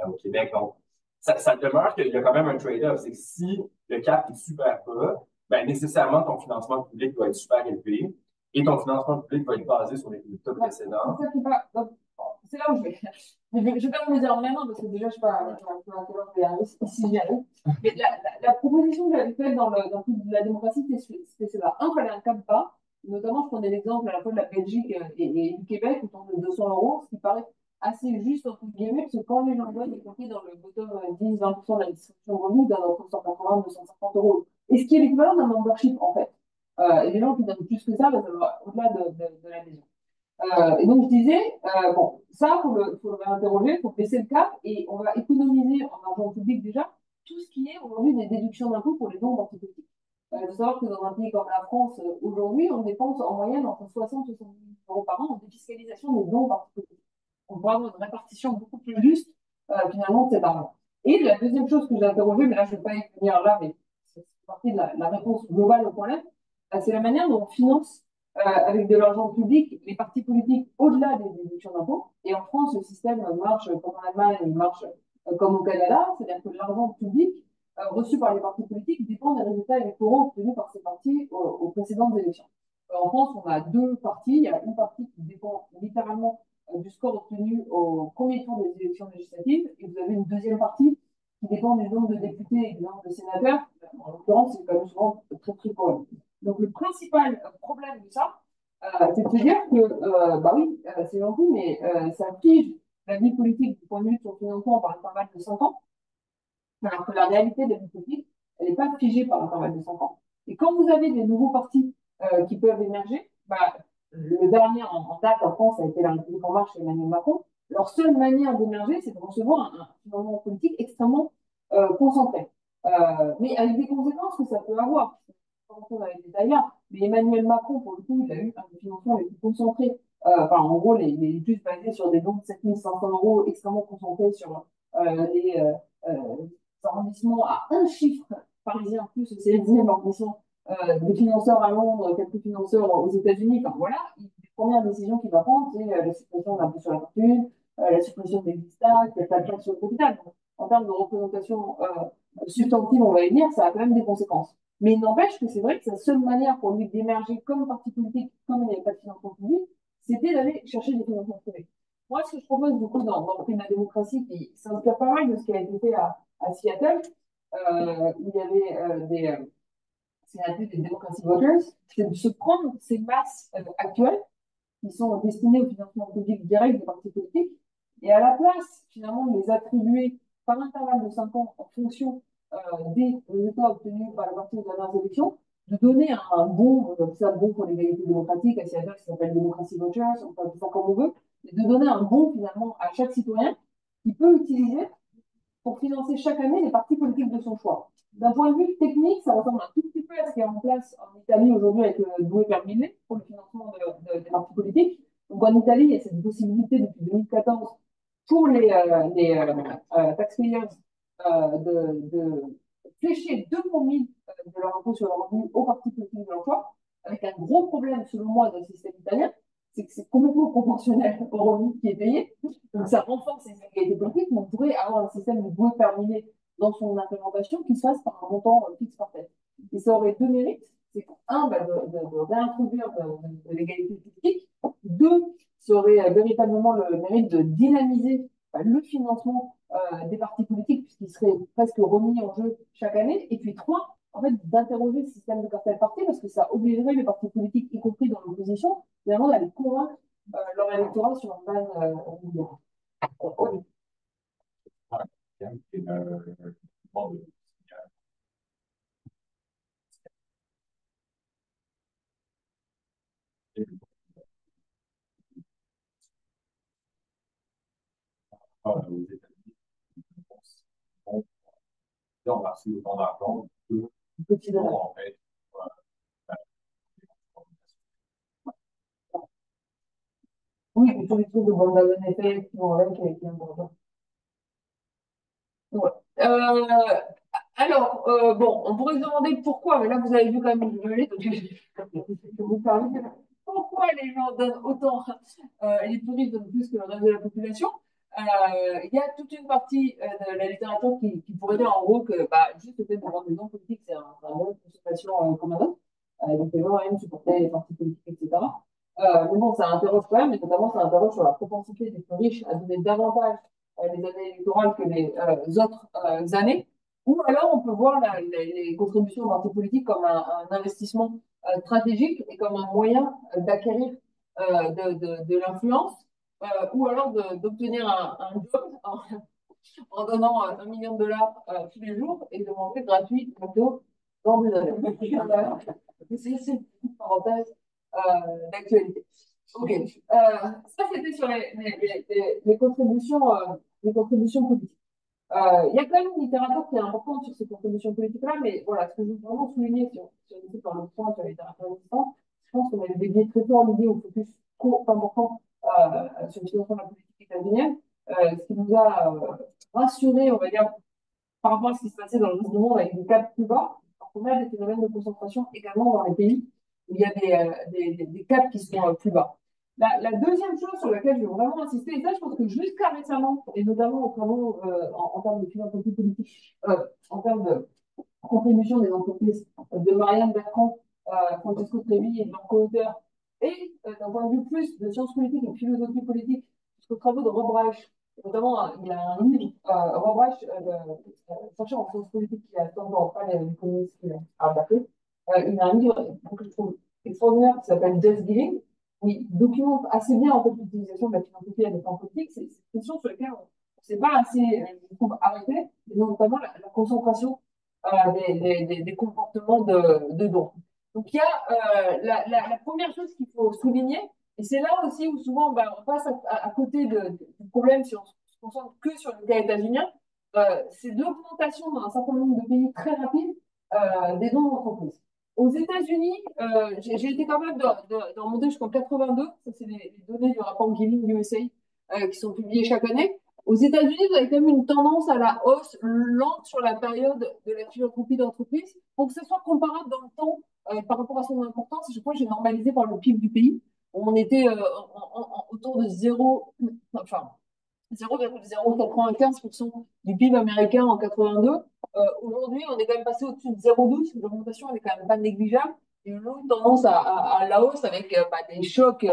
au Québec. Donc, ça demeure qu'il y a quand même un trade-off. C'est que si le cap est super bas, ben, nécessairement, ton financement public doit être super élevé. Et ton financement public va être basé sur les résultats précédents. C'est là où je vais. Je vais pas vous le dire maintenant parce que déjà, je ne sais pas ici j'y arrive. Mais la proposition que j'avais faite dans le de la démocratie, c'était cela. Un, il fallait un cap bas. Notamment, je prenais l'exemple à la fois de la Belgique et du Québec, autour de 200 euros, ce qui paraît assez juste, entre guillemets, parce que quand les gens donnent, y compris dans le bottom 10-20% de la distribution de revenus, ils donnent entre 180 et 250 euros. Et ce qui est l'équivalent d'un membership, en fait. Et les gens qui donnent plus que ça, ben, ça va au-delà de l'adhésion. Et donc, je disais, bon, ça, faut le réinterroger, il faut baisser le cap et on va économiser en argent public déjà tout ce qui est aujourd'hui des déductions d'impôts pour les dons partis politiques. Il faut savoir que dans un pays comme la France, aujourd'hui, on dépense en moyenne entre 60 et 70 000 euros par an en défiscalisation des dons partis politiques. On pourra avoir une répartition beaucoup plus juste, finalement, de cet argent. Et la deuxième chose que j'ai interrogée, mais là, je ne vais pas y venir là, mais c'est partie de la réponse globale au problème, c'est la manière dont on finance avec de l'argent public les partis politiques au-delà des déductions d'impôts. Et en France, le système marche comme en Allemagne, il marche comme au Canada, c'est-à-dire que l'argent public reçu par les partis politiques dépend des résultats électoraux obtenus par ces partis aux précédentes élections. En France, on a deux partis. Il y a une partie qui dépend littéralement du score obtenu au premier tour des élections législatives, et vous avez une deuxième partie qui dépend du nombre de députés et du nombre de sénateurs. En l'occurrence, c'est quand même souvent très très pauvre. Donc le principal problème de ça, c'est de se dire que, bah oui, c'est gentil, mais ça fige la vie politique du point de vue de son financement par intervalle de 5 ans, alors que la réalité de la vie politique, elle n'est pas figée par intervalle de 5 ans. Et quand vous avez des nouveaux partis qui peuvent émerger, bah, le dernier en date en France a été la République en marche et Emmanuel Macron, leur seule manière d'émerger, c'est de recevoir un financement politique extrêmement concentré. Mais avec des conséquences que ça peut avoir. Dans les détails là, mais Emmanuel Macron, pour le coup, il a eu un des financements les plus concentrés. Enfin, en gros, les plus basés sur des dons de 7 500 euros extrêmement concentrés sur les arrondissements à un chiffre parisien, plus c'est le 10e arrondissement des financeurs à Londres, quelques financeurs aux États-Unis. Enfin voilà, les premières décisions qu'il va prendre, c'est la suppression de l'impôt sur la fortune, la suppression des taxes, la taxe sur le capital. Donc, en termes de représentation substantive, on va y venir, ça a quand même des conséquences. Mais il n'empêche que c'est vrai que sa seule manière pour lui d'émerger comme parti politique, comme il n'y avait pas de financement public, c'était d'aller chercher des financements privés. Moi, ce que je propose du coup dans le prix de la démocratie, qui s'inspire pas mal de ce qui a été fait à Seattle, où il y avait c'est appelé des democracy voters, c'est de se prendre ces masses actuelles qui sont destinées au financement public direct des partis politiques et à la place, finalement, de les attribuer par intervalle de 5 ans en fonction des résultats obtenus par le parti aux dernières élections, de donner un bon, ça bon pour l'égalité démocratique, à Seattle, qui s'appelle Democracy Voters, on peut appeler ça comme on veut, et de donner un bon finalement à chaque citoyen qui peut utiliser pour financer chaque année les partis politiques de son choix. D'un point de vue technique, ça ressemble un tout petit peu à ce qui est en place en Italie aujourd'hui avec le Due per mille pour le financement des partis politiques. Donc en Italie, il y a cette possibilité depuis 2014 pour les taxpayers de flécher 2 pour 1000 de leur impôt sur le revenu aux partis politiques de leur choix, avec un gros problème, selon moi, dans le système italien, c'est que c'est complètement proportionnel au revenu qui est payé. Donc ça renforce les inégalités politiques, mais on pourrait avoir un système de Due per mille dans son implémentation qui se fasse par un montant fixe par tête. Et ça aurait deux mérites. C'est un, de réintroduire de l'égalité politique. Deux, ça aurait véritablement le mérite de dynamiser le financement des partis politiques, puisqu'il serait presque remis en jeu chaque année. Et puis trois, en fait, d'interroger le système de cartel parti, parce que ça obligerait les partis politiques, y compris dans l'opposition, vraiment d'aller convaincre leur électorat sur une base régulière. Oui. Aux États-Unis, on a reçu autant d'argent que Petit de en fait. Oui, et tous les trucs de bande à effet qui vont avec est important. Ouais. Alors, bon, on pourrait se demander pourquoi, mais là vous avez vu quand même que je l'ai, donc je vais vous parler. Pourquoi les gens donnent autant et les touristes donnent plus que le reste de la population? Il y a toute une partie de la littérature qui pourrait dire en gros que bah, juste le fait d'avoir des gens politiques, c'est un mode de consommation comme un autre. Donc les gens aiment supporter les partis politiques, etc. Mais bon, ça interroge quand même, et notamment ça interroge sur la propensité des plus riches à donner davantage les années électorales que les autres années. Ou alors on peut voir les contributions aux partis politiques comme un investissement stratégique et comme un moyen d'acquérir de l'influence, ou alors d'obtenir un job en donnant 1 million de dollars tous les jours et de manger gratuit McDo dans des années. C'est une parenthèse d'actualité. Ok. Ça, c'était sur les contributions politiques. Il y a quand même une littérature qui est importante sur ces contributions politiques-là, mais voilà, ce que je veux vraiment souligner sur le site par le point sur la littérature existante, je pense qu'on avait dédié très fort l'idée au focus trop important sur le financement de la politique états-unienne, ce qui nous a rassurés, on va dire, par rapport à ce qui se passait dans le reste du monde avec des caps plus bas, parce qu'on a des phénomènes de concentration également dans les pays où il y a des caps qui sont plus bas. La deuxième chose sur laquelle je veux vraiment insister, et ça, je pense que jusqu'à récemment, et notamment aux travaux en termes de philanthropie politique, en termes de contribution des entreprises de Marianne Bertrand, Francesco Trevi et de leurs co-auteurs, et d'un point de vue plus de sciences politiques et de philosophie politique, jusqu'aux travaux de Rob Reich, notamment, il y a un livre, Rob Reich, chercheur en sciences politiques qui a Stanford, pas les communistes qui a Berkeley, il a un livre que je trouve extraordinaire qui s'appelle Just Giving, où il documente assez bien en fait l'utilisation de la philanthropie à des fins politiques. C'est une question sur laquelle on ne s'est pas assez, je trouve, arrêté, et notamment la concentration des comportements de dons. Donc il y a la première chose qu'il faut souligner, et c'est là aussi où souvent bah, on passe à côté du problème si on se concentre que sur le cas états-unien, c'est l'augmentation dans un certain nombre de pays très rapide des dons d'entreprise. Aux États-Unis, j'ai été capable de remonter jusqu'en 82, ça c'est les données du rapport Giving USA qui sont publiées chaque année. Aux États-Unis, vous avez quand même une tendance à la hausse lente sur la période de la philanthropie d'entreprise pour que ce soit comparable dans le temps par rapport à son importance, je crois que j'ai normalisé par le PIB du pays. On était autour de 0, enfin, 0,095% du PIB américain en 82. Aujourd'hui, on est quand même passé au-dessus de 0,12. L'augmentation, elle est quand même pas négligeable. Il y a une longue tendance à la hausse avec des chocs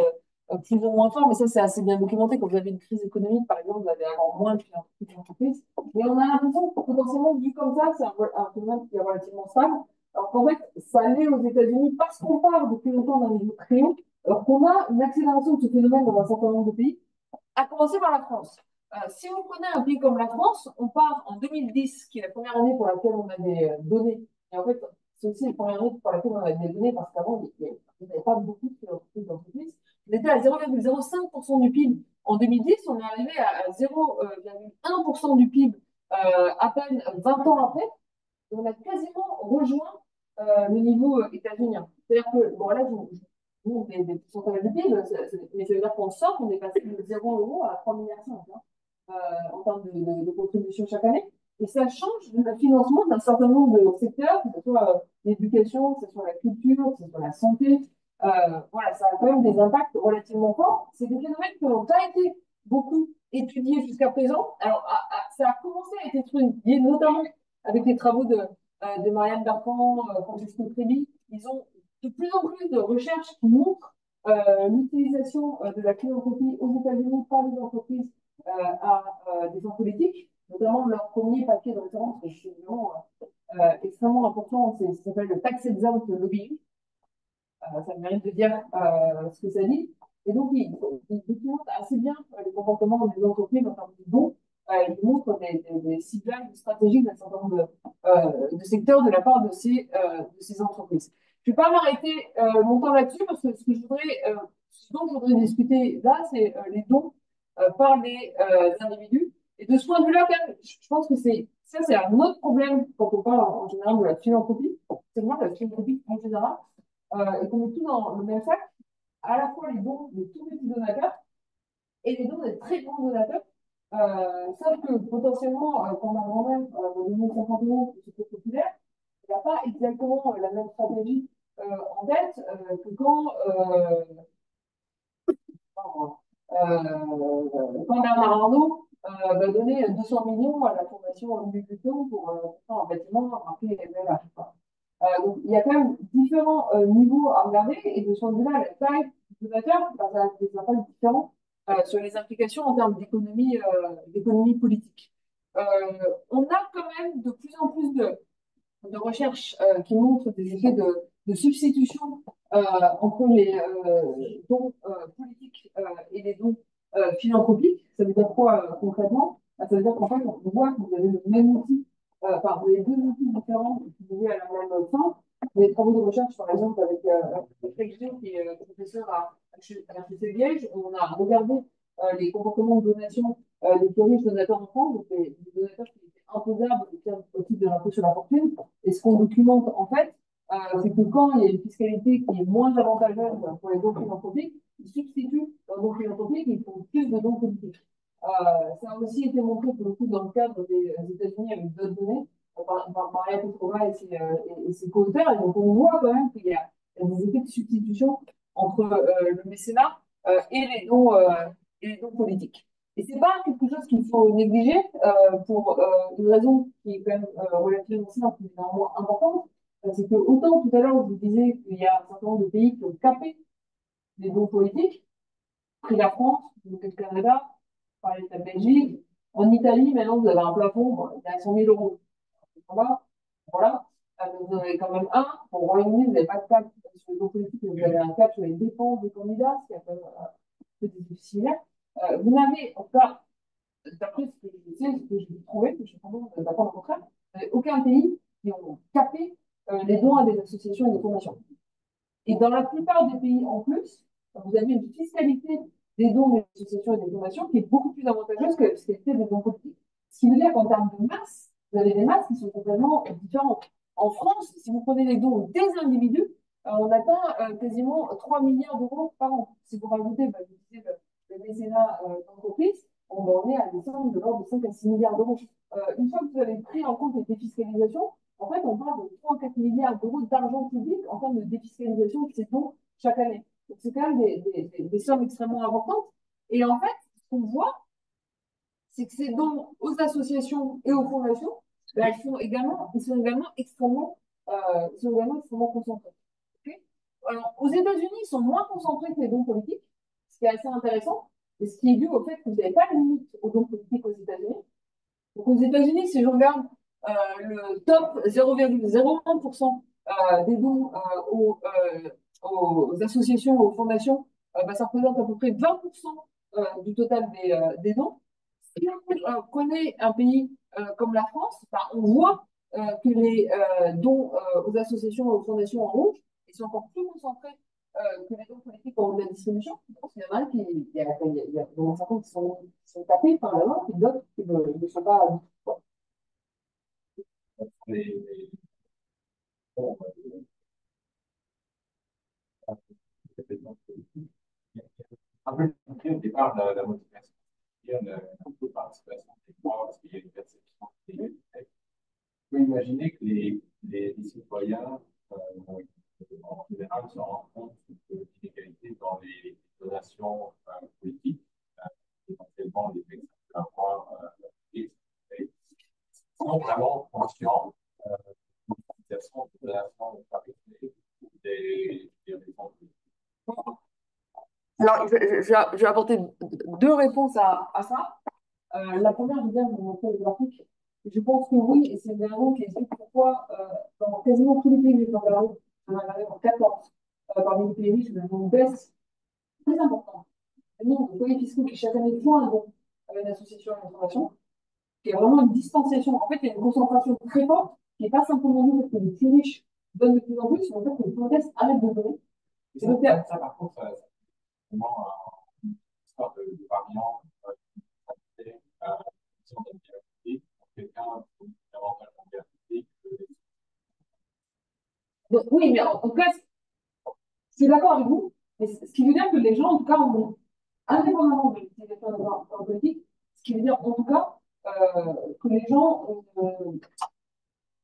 plus ou moins forts, mais ça, c'est assez bien documenté. Quand vous avez une crise économique, par exemple, vous allez avoir moins de petites entreprises. Mais on a l'impression que potentiellement, vu comme ça, c'est un phénomène qui est relativement stable. Alors qu'en fait, ça l'est aux États-Unis parce qu'on parle depuis longtemps d'un niveau très haut, alors qu'on a une accélération de ce phénomène dans un certain nombre de pays, à commencer par la France. Si vous prenez un pays comme la France, on part en 2010, qui est la première année pour laquelle on a des données. Et en fait, c'est aussi la première année pour laquelle on a des données parce qu'avant, il n'y avait pas beaucoup d'entreprises. On était à 0,05% du PIB. En 2010, on est arrivé à 0,1% du PIB à peine 20 ans après. Et on a quasiment rejoint le niveau états-unien. C'est-à-dire que, bon, là, nous, des pourcentages de PIB, mais ça veut dire qu'on sort, on est passé de 0 € à 3,5 milliards en termes de contribution chaque année. Et ça change le financement d'un certain nombre de secteurs, que ce soit l'éducation, que ce soit la culture, que ce soit la santé. Voilà, ça a quand même des impacts relativement forts. C'est des phénomènes qui n'ont pas été beaucoup étudiés jusqu'à présent. Alors, ça a commencé à être étudié notamment avec les travaux de Marianne Bertrand, Francesco Trebi. Ils ont de plus en plus de recherches qui montrent l'utilisation de la philanthropie aux États-Unis par les entreprises à des fins politiques, notamment leur premier papier de référence, qui est vraiment extrêmement important, ça s'appelle le Tax Exempt Lobbying. Ça mérite de dire ce que ça dit. Et donc, il documente assez bien les comportements des entreprises en termes de dons. Il montre des ciblages stratégiques d'un certain nombre de secteurs de la part de ces entreprises. Je ne vais pas m'arrêter longtemps là-dessus parce que ce dont je voudrais discuter là, c'est les dons par les individus. Et de ce point de vue-là, quand même, je pense que ça, c'est un autre problème quand on parle en général de la philanthropie. C'est moi la philanthropie en général. Et qu'on met tout dans le même sac, à la fois les dons des tout petits donateurs et les dons des très grands donateurs. Sauf que potentiellement, quand ma grand-mère va donner 50 € pour ce populaire, il n'y a pas exactement la même stratégie en tête que quand Bernard Arnault va donner 200 millions à la fondation Louis Vuitton pour faire un bâtiment marqué LVMH. Donc, il y a quand même différents niveaux à regarder, et de ce point de vue-là, la taille du donateur, ça a des impacts différents sur les implications en termes d'économie politique. Euh, on a quand même de plus en plus de recherches qui montrent des effets de substitution entre les dons politiques et les dons philanthropiques. Ça veut dire quoi concrètement? Ça veut dire qu'en fait, on voit que vous avez le même outil, enfin, vous avez deux outils différents utilisés à la même fin. Des travaux de recherche, par exemple, avec Frédéric Gilles, qui est professeur à HEC Liège, on a regardé les comportements de donation des plus riches donateurs en France, donc les donateurs qui étaient imposables au titre de l'impôt sur la fortune. Et ce qu'on documente, en fait, c'est que quand il y a une fiscalité qui est moins avantageuse pour les dons philanthropiques, ils substituent leurs dons philanthropiques et ils font plus de dons politiques. Ça a aussi été montré pour le coup dans le cadre des États-Unis avec d'autres données, par Maria Petrova et ses co-auteurs. Et donc on voit quand même qu'il y a des effets de substitution entre le mécénat et les dons politiques. Et c'est pas quelque chose qu'il faut négliger pour une raison qui est quand même relativement simple, mais néanmoins importante. C'est que autant tout à l'heure, je vous disais qu'il y a un certain nombre de pays qui ont capé les dons politiques, pris la France, le Canada, parler de la Belgique. En Italie, maintenant, vous avez un plafond, bon, il est à 100 000 €. Voilà. Voilà. Vous en avez quand même un. Pour le Royaume-Uni, vous n'avez pas de cap sur les dons politiques, mais vous avez un cap sur les dépenses des candidats, ce qui est quand même un peu difficile. Vous n'avez, en tout cas, d'après ce que je sais, ce que j'ai trouvé, que je suis vraiment d'accord au contraire, aucun pays qui ont capé les dons à des associations et des fondations. Et dans la plupart des pays en plus, vous avez une fiscalité des dons des associations et des fondations qui est beaucoup plus avantageuse que la fiscalité des dons politiques. Ce qui veut dire qu'en termes de masse, vous avez des masses qui sont complètement différentes. En France, si vous prenez les dons des individus, on atteint quasiment 3 milliards d'euros par an. Si vous rajoutez, le mécénat d'entreprise, on en est à des sommes de l'ordre de 5 à 6 milliards d'euros. Une fois que vous avez pris en compte les défiscalisations, En fait, on parle de 3 à 4 milliards d'euros d'argent public en termes de défiscalisation de ces dons chaque année. Donc, c'est quand même des sommes extrêmement importantes. Et en fait, ce qu'on voit, c'est que ces dons aux associations et aux fondations, ben, ils sont également extrêmement concentrés. Okay. Alors, aux États-Unis, ils sont moins concentrés que les dons politiques, ce qui est assez intéressant, et ce qui est dû au fait que vous n'avez pas de limite aux dons politiques aux États-Unis. Donc, aux États-Unis, si je regarde le top 0,01% des dons aux associations, aux fondations, bah, ça représente à peu près 20% du total des dons. Si on connaît un pays comme la France, bah, on voit que les dons aux associations et aux fondations en rouge, ils sont encore plus concentrés que les dons politiques en haut de la distribution. Donc, il y en a un qui, il y en a certains qui sont tapés par la loi, et d'autres qui ne sont pas. Les- bon, un peu compliqué au départ la motivation. Il y a un peu de participation des droits, parce qu'il y a une perception des bibliothèques. On peut imaginer que les citoyens, en général, se rendent compte de l'inégalité dans les donations politiques, éventuellement les faits que ça peut avoir, et sont vraiment conscients de l'utilisation de donations par des raisons politiques. Alors, je vais apporter 2 réponses à ça. La première, je vais dire, vous montrer le graphique. Je pense que oui, et c'est une raison qui explique pourquoi, dans quasiment tous les pays que j'ai regardé, j'en ai regardé en 14, parmi les pays riches, on a une baisse très importante. Le nombre de foyers fiscaux qui chaque année font un don à une association et une fondation, qui est vraiment une distanciation. En fait, il y a une concentration très forte qui n'est pas simplement due au fait que les plus riches donnent de plus en plus, mais au fait que les plus modestes arrêtent de donner. Et ça, par contre, ça vraiment une histoire de variant, si on a bien compris, pour quelqu'un qui est davantage converti que Donc, oui, mais en tout cas, je suis d'accord avec vous, mais ce qui veut dire que les gens, en tout cas, ont, indépendamment de l'utilisation de leur politique, ce qui veut dire, en tout cas, que les gens ont une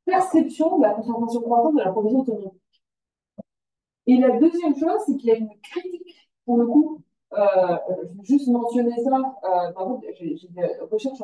perception de la concentration croissante de la provision autonome. Et la deuxième chose, c'est qu'il y a une critique, pour le coup, je vais juste mentionner ça, en fait, j'ai des recherches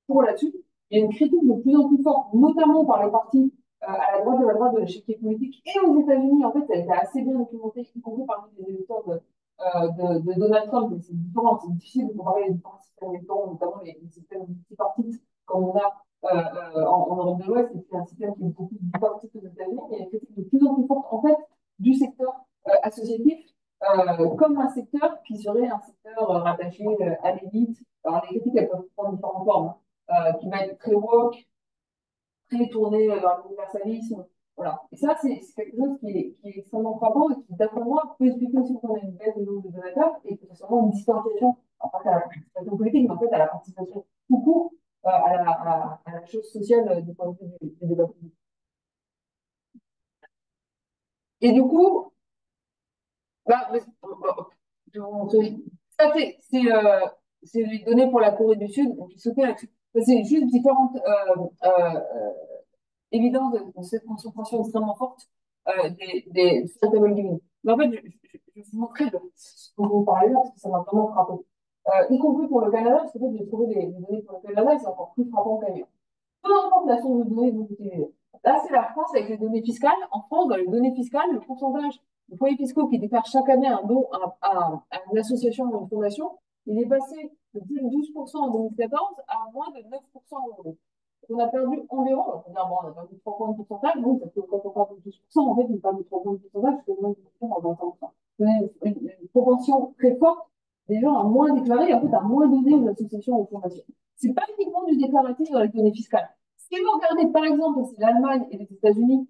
pour là-dessus, il y a une critique de plus en plus forte, notamment par les partis à la droite de l'échiquier politique. Et aux États-Unis, en fait, ça a été assez bien documenté, y compris parmi les électeurs de Donald Trump. C'est différent, c'est difficile de comparer les différents systèmes électoraux, notamment les systèmes multipartites, comme on a en Europe de l'Ouest, et puis un système qui est beaucoup plus bipartite aux États-Unis. Il y a une critique de plus en plus forte, en fait, du secteur associatif, comme un secteur qui serait un secteur rattaché à l'élite. Alors, les critiques, elles peuvent prendre différentes formes, hein, qui va être très woke, très tourné vers l'universalisme. Voilà. Et ça, c'est quelque chose qui est extrêmement frappant et qui, d'après moi, peut expliquer aussi qu'on a une baisse du nombre de donateurs et que c'est seulement une distanciation, en fait, à la participation politique, mais en fait à la participation tout court, à la chose sociale du point de vue du débat public. Et du coup, bah, je vais vous montrer. Ça, c'est les données pour la Corée du Sud, donc ils sautaient là-dessus. C'est juste différentes évidence de cette concentration extrêmement forte des sustainable giving. Mais en fait, je vais vous montrer ce dont vous parlez là, parce que ça m'a vraiment frappé. Y compris pour le Canada, parce que j'ai trouvé des données pour le Canada, et c'est encore plus frappant qu'ailleurs. Peu importe la source de données que vous utilisez. Là, c'est la France avec les données fiscales. En France, dans les données fiscales, le pourcentage de foyers fiscaux qui déclarent chaque année un don à une association ou une fondation, il est passé de plus de 12% en 2014 à moins de 9% aujourd'hui. On a perdu environ, on va dire, bon, on a perdu 3 points de pourcentage, donc parce que quand on parle de 12%, en fait, on parle de 3 points de pourcentage, parce que moins de 12% en 20 ans. Une proportion très forte des gens à moins déclaré, en fait, à moins donné aux associations ou aux fondations. C'est pas uniquement du déclaratif dans les données fiscales. Si vous regardez, par exemple, aussi l'Allemagne et les États-Unis,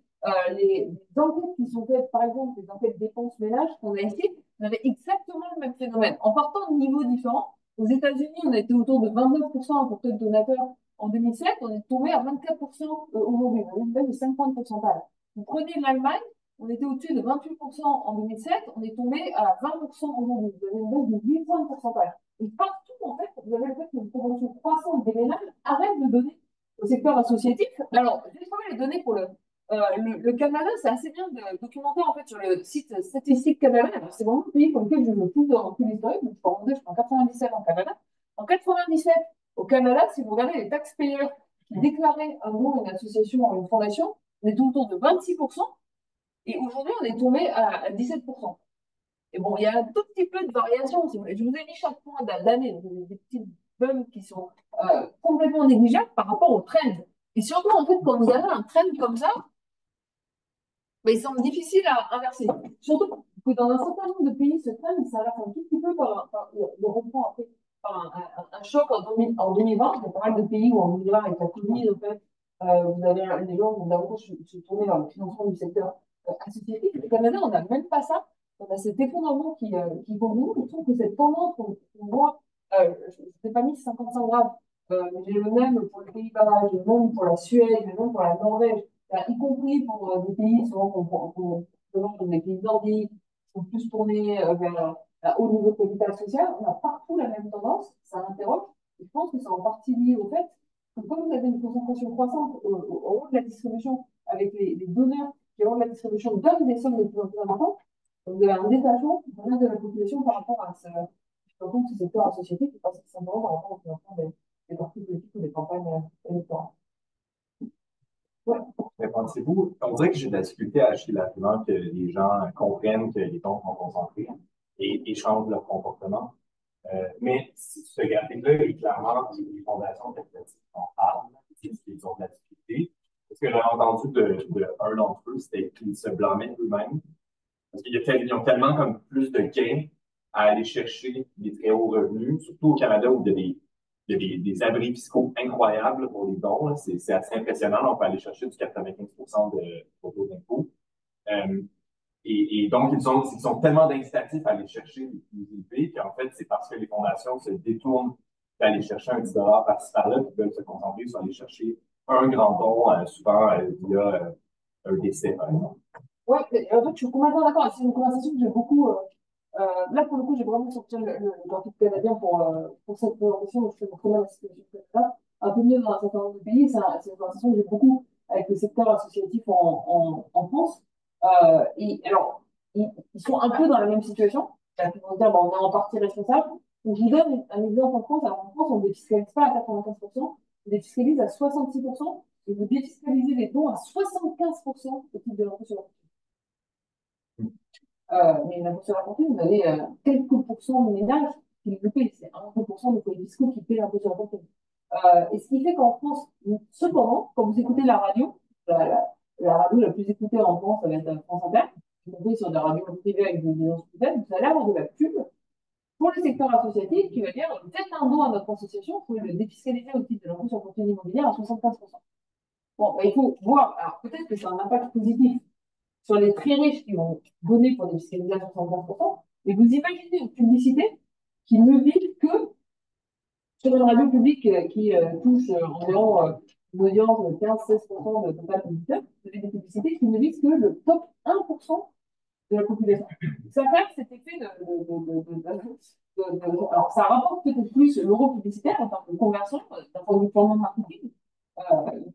les enquêtes qui sont faites, par exemple, les enquêtes dépenses ménages qu'on a ici, on avait exactement le même phénomène. En partant de niveaux différents, aux États-Unis, on a été autour de 29% pour taux de donateurs en 2007, on est tombé à 24% aujourd'hui. On a une baisse de 5 points de pourcentage. Vous prenez l'Allemagne, on était au-dessus de 28% en 2007, on est tombé à 20% aujourd'hui. Vous avez une baisse de 8 points de pourcentage. Et partout, en fait, vous avez le fait qu'une proportion croissante des ménages arrête de donner au secteur associatif. Alors, j'ai trouvé les données pour le Canada, c'est assez bien documenté en fait sur le site Statistique Canada. Alors, c'est vraiment le pays pour lequel je veux plus de recul historique. Donc, je peux remonter jusqu'en 97 en Canada. En 97, au Canada, si vous regardez les taxpayers qui déclaraient un don, une association, une fondation, on est autour de 26%. Et aujourd'hui, on est tombé à 17%. Et bon, il y a un tout petit peu de variation, si vous voulez. Je vous ai mis chaque mois d'année, donc des petites bumps qui sont complètement négligeables par rapport au trend. Et surtout, en fait, quand vous avez un trend comme ça, ben, il semble difficile à inverser. Surtout que dans un certain nombre de pays, ce trend s'inverse un tout petit peu le reprend après par un choc en 2020. Il y a pas mal de pays où en 2020, avec la Covid, en fait, vous avez les gens qui ont davantage se tourner vers le financement du secteur associatif. Au Canada, on n'a même pas ça. On a cet effondrement qui continue. Je trouve que cette tendance qu'on voit, je n'ai pas mis 55 grammes, mais j'ai le même pour les Pays-Bas, j'ai le même pour la Suède, j'ai le même pour la Norvège, y compris pour des pays souvent comme des pays nordiques, qui sont plus tournés vers un haut niveau de capital social. On a partout la même tendance, ça interroge. Et je pense que c'est en partie lié au fait que comme vous avez une concentration croissante au haut de la distribution, avec les donneurs qui au haut de la distribution donnent des sommes de plus en plus importantes, vous avez un détachement de la population par rapport à ce secteur associatif et pas simplement par rapport au financement des partis politiques ou des campagnes électorales. Ouais. Mais pensez-vous, on dirait que j'ai de la difficulté à acheter l'argument que les gens comprennent que les dons sont concentrés et changent leur comportement. Mais ce graphique-là est clairement les fondations capitalistes en parlent, qui disent qu'ils ont de la difficulté. Ce que j'ai entendu un d'entre eux, c'était qu'ils se blâmaient eux-mêmes. Parce qu'ils ont tellement comme plus de gains à aller chercher des très hauts revenus, surtout au Canada où il y a des abris fiscaux incroyables pour les dons. C'est assez impressionnant. On peut aller chercher du 95% de taux d'impôt. Euh, et donc, ils ont tellement d'incitatifs à aller chercher les plus élevés qu'en fait, c'est parce que les fondations se détournent d'aller chercher un 10 par-ci par-là, puis veulent se concentrer sur aller chercher un grand don, souvent via un décès, par exemple. Oui, en fait, je suis complètement d'accord. C'est une conversation que j'ai beaucoup. Là, pour le coup, j'ai vraiment sorti le graphique canadien pour cette conversation. Donc, je fais vraiment la situation du Canada. Un peu mieux dans un certain nombre de pays. C'est une conversation que j'ai beaucoup avec le secteur associatif en France. Et alors, ils sont un peu dans la même situation. Ils vont dire, bon, on est en partie responsable. Donc, je vous donne un exemple en France. Alors, en France, on ne défiscalise pas à 95%, on défiscalise à 66%, et vous défiscalisez les dons à 75% au titre de l'impôt sur la mais l'impôt sur la fortune, vous avez quelques pourcents de ménages qui le paient. C'est 1% de foyers fiscaux qui paient l'impôt sur la fortune. Et ce qui fait qu'en France, cependant, quand vous écoutez la radio, la radio la plus écoutée en France, ça va être France Inter, y compris sur des radios privées avec des audiences plus faibles, vous allez avoir de la pub pour le secteur associatif qui va dire faites un don à notre association, vous pouvez le défiscaliser au titre de l'impôt sur la fortune immobilière à 75%. Bon, bah, il faut voir, alors peut-être que c'est un impact positif sur les très riches qui ont donné pour des fiscalisations à 75%, mais vous imaginez une publicité qui ne vise que sur une radio publique qui touche environ une audience de 15-16% de total auditeurs, vous avez des publicités qui ne visent que le top 1% de la population. Ça fait cet effet alors, ça rapporte peut-être plus l'euro publicitaire en termes de conversion, d'un point de vue purement marketing,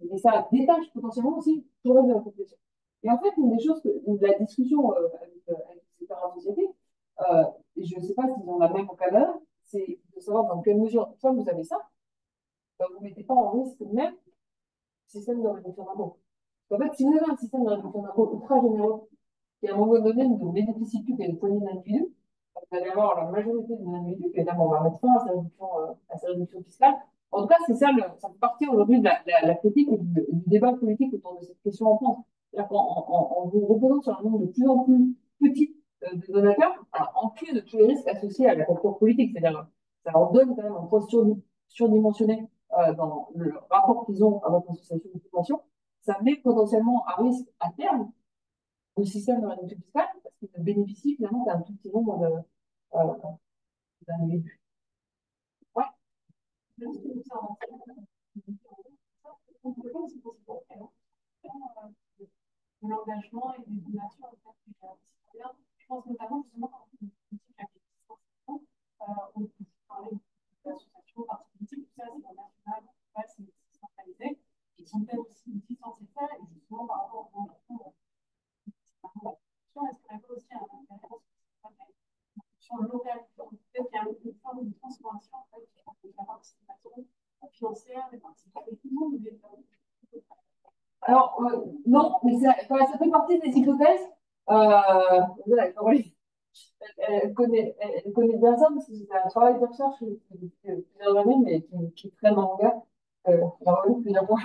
mais ça détache potentiellement aussi tout le reste de la population. Et en fait, une des choses de la discussion avec le secteur associatif, et je ne sais pas s'ils ont la même au Canada, c'est de savoir dans quelle mesure, une fois que vous avez ça, ben, vous ne mettez pas en risque même le système de réduction d'impôt. En fait, si vous avez un système de réduction d'impôt ultra généreux, qui à un moment donné ne bénéficie plus qu'à une poignée d'individus, vous allez avoir la majorité des individus qui évidemment on va mettre fin à ces réductions fiscales. En tout cas, c'est ça, ça fait partie aujourd'hui de la critique et du débat politique autour de cette question en France. C'est-à-dire qu'en vous reposant sur un nombre de plus en plus petit de donateurs, en plus de tous les risques associés à la culture politique, c'est-à-dire ça leur donne quand même un poids surdimensionné dans le rapport qu'ils ont à votre association de subvention, ça met potentiellement à risque à terme le système de réduction fiscale parce qu'il ne bénéficie finalement qu'à un tout petit nombre d'individus. Ouais. De l'engagement et des donations en fait, des citoyens. Je pense notamment justement quand on politique avec les on peut parler d'associations, partis politiques, tout ça c'est national, c'est centralisé. sont peut-être aussi censés faire, et justement par rapport aux enfants, est-ce qu'il n'y a pas aussi un sur le local, peut-être qu'il y a une forme de transformation en fait, avec la participation financière, et participer tout le monde, Alors, non, mais ça fait partie des hypothèses. Voilà, elle connaît bien ça parce que c'est un travail de recherche depuis plusieurs années, mais qui traîne en longueur. On a relu plusieurs fois.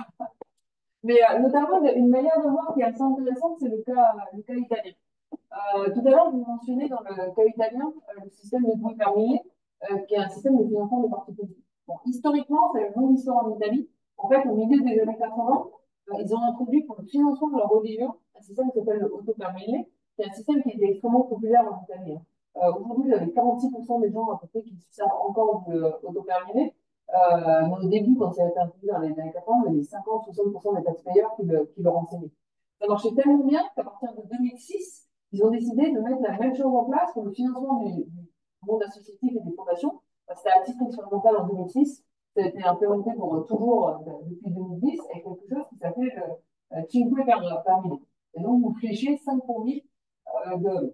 Mais notamment, une manière de voir qui est assez intéressante, c'est le cas italien. Tout à l'heure, vous mentionnez dans le cas italien le système de Due Fermier, qui est un système de financement des partis politiques. Bon, historiquement, c'est une longue histoire en Italie. En fait, au milieu des années 80, ils ont introduit pour le financement de leur religion un système qui s'appelle le Otto Permile, qui est un système qui était extrêmement populaire en Italie. Aujourd'hui, vous avez 46% des gens à peu près qui se servent encore de Otto Permile. Mais au début, quand ça a été introduit dans les années 80, il y avait 50-60% des taxpayers qui le renseignaient. Ça marchait tellement bien qu'à partir de 2006, ils ont décidé de mettre la même chose en place pour le financement du monde associatif et des fondations. C'était à titre expérimental en 2006. Ça a été implémenté pour toujours depuis 2010 avec quelque chose qui s'appelle Cinque per mille. Et donc, vous fléchez 5 pour 1000 de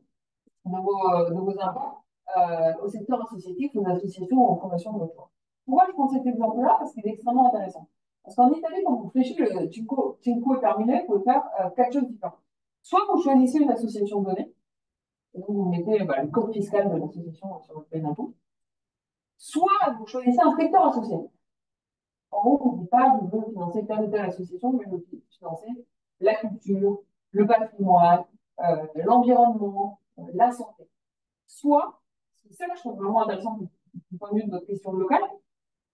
vos impôts au secteur associatif, aux associations ou aux fondations de votre choix. Pourquoi je prends cet exemple-là? Parce qu'il est extrêmement intéressant. Parce qu'en Italie, quand vous fléchez le Cinque per mille, vous pouvez faire 4 choses différentes. Soit vous choisissez une association donnée, et donc vous mettez le code fiscal de l'association sur votre paie d'impôt, soit vous choisissez un secteur associé. En gros, on ne dit pas je veux financer telle ou telle association, mais je veux financer la culture, le patrimoine, l'environnement, la santé. Soit, c'est ça que je trouve vraiment intéressant du point de vue de votre question locale,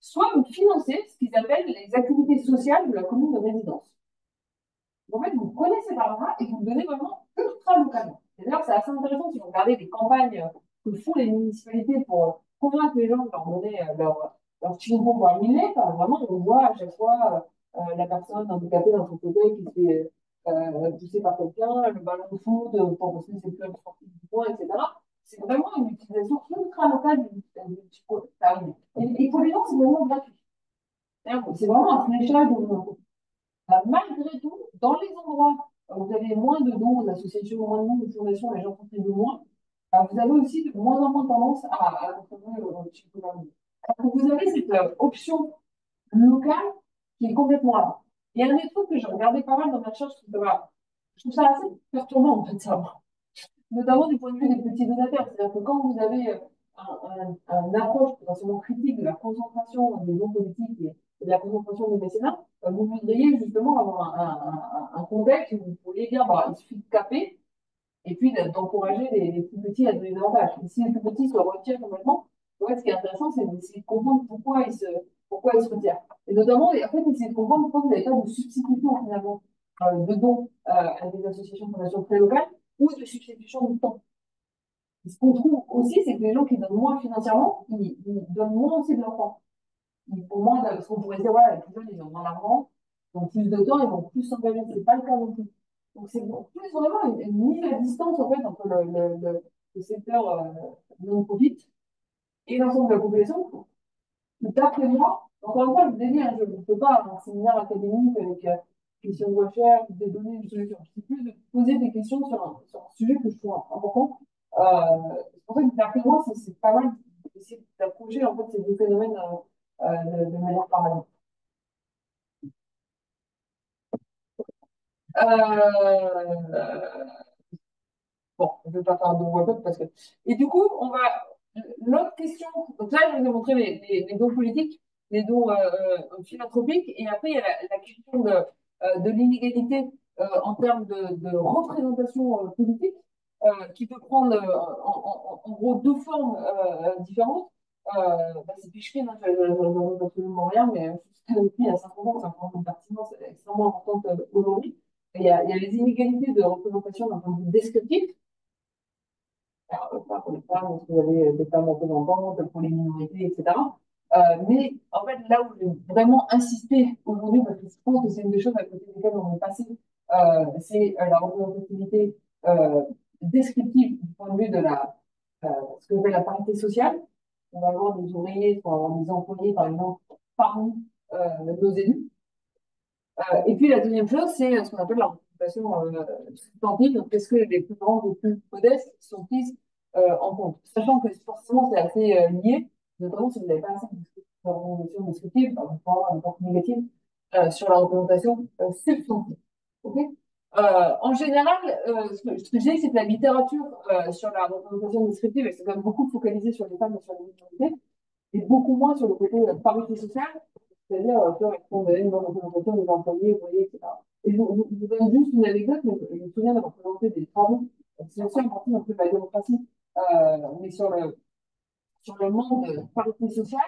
soit vous financez ce qu'ils appellent les activités sociales de la commune de résidence. En fait, vous prenez ces parts-là et vous le donnez vraiment ultra localement. Et d'ailleurs, c'est assez intéressant si vous regardez les campagnes que font les municipalités pour convaincre les gens de leur donner leur petit bonbon pour un millet. Enfin, vraiment, on voit à chaque fois la personne handicapée dans son fauteuil qui se fait pousser par quelqu'un, le ballon de foot pour parce que c'est le club sportif du coin, etc. C'est vraiment une utilisation ultra locale du petit pot. Et pour les gens, c'est vraiment gratuit. C'est vraiment un fléchage de nos malgré tout, dans les endroits où vous avez moins de dons d'associations, moins de dons de fondations, les gens contribuent moins, vous avez aussi de moins en moins tendance à contribuer au chiffre d'affaires. Donc vous avez cette option locale qui est complètement là. Et un des trucs que j'ai regardé pas mal dans ma recherche, je trouve ça assez perturbant en fait, ça. Notamment du point de vue des petits donateurs. C'est-à-dire que quand vous avez une approche potentiellement critique de la concentration des dons politiques et de la concentration du mécénat, vous voudriez justement avoir un contexte où vous pourriez dire bah, il suffit de caper et puis d'encourager les plus petits à donner davantage. Et si les plus petits se retirent complètement, en fait, ce qui est intéressant, c'est d'essayer de comprendre pourquoi ils se retirent. Et notamment, en fait, essayer de comprendre pourquoi vous n'avez pas de substitution finalement de dons à des associations de fondations très locales ou de substitution du temps. Et ce qu'on trouve aussi, c'est que les gens qui donnent moins financièrement, ils donnent moins aussi de leur temps. Ils font moins, parce qu'on pourrait dire, voilà, les plus jeunes, ils ont moins d'argent, ils ont plus de temps, ils vont plus s'engager. Ce n'est pas le cas non plus. Donc, c'est plus vraiment une mise à distance, en fait, entre le secteur non-profit et l'ensemble de la population. D'après moi, encore une fois, je vous ai dit, hein, je ne fais pas un séminaire académique avec questions de recherche, des données, des solutions. C'est plus de poser des questions sur un sujet que je trouve important. C'est pour ça que d'après moi, c'est pas mal d'essayer d'approcher en fait, ces deux phénomènes de manière parallèle. Bon, je ne vais pas faire de web parce que. Et du coup, on va. L'autre question. Donc là, je vous ai montré les dons politiques, les dons philanthropiques, et après, il y a la question de l'inégalité en termes de représentation politique, qui peut prendre en gros deux formes différentes. C'est Pichkin, hein, je n'en absolument rien, mais aussi à 50 ans, c'est un point de pertinence extrêmement importante aujourd'hui. Il y a les inégalités de représentation d'un point de vue descriptif. Alors, pas pour les femmes, parce que vous avez des femmes représentantes, pour les minorités, etc. Mais en fait, là où je vais vraiment insister aujourd'hui, parce que je pense que c'est une des choses à côté desquelles on est passé, c'est la représentativité descriptive du point de vue de ce que j'appelle la parité sociale. On va avoir des ouvriers, on va avoir des employés, par exemple, parmi nos élus. Et puis la deuxième chose, c'est ce qu'on appelle la représentation substantive. Donc, est-ce que les plus grands ou plus modestes sont prises en compte? Sachant que forcément, c'est assez lié, notamment si vous n'avez pas assez de représentation descriptive, par exemple, un impact négatif sur la représentation substantive. Ok. En général, ce que je dis, c'est que la littérature sur la représentation descriptive, elle s'est quand même beaucoup focalisée sur les femmes et sur les minorités, et beaucoup moins sur le côté parité sociale, c'est-à-dire est-ce qu'on donne une bonne représentation des employés, ouvriers, etc. Et je vous donne juste une anecdote, mais je me souviens d'avoir présenté des travaux, c'est aussi important un peu de la démocratie, mais sur le manque de parité sociale.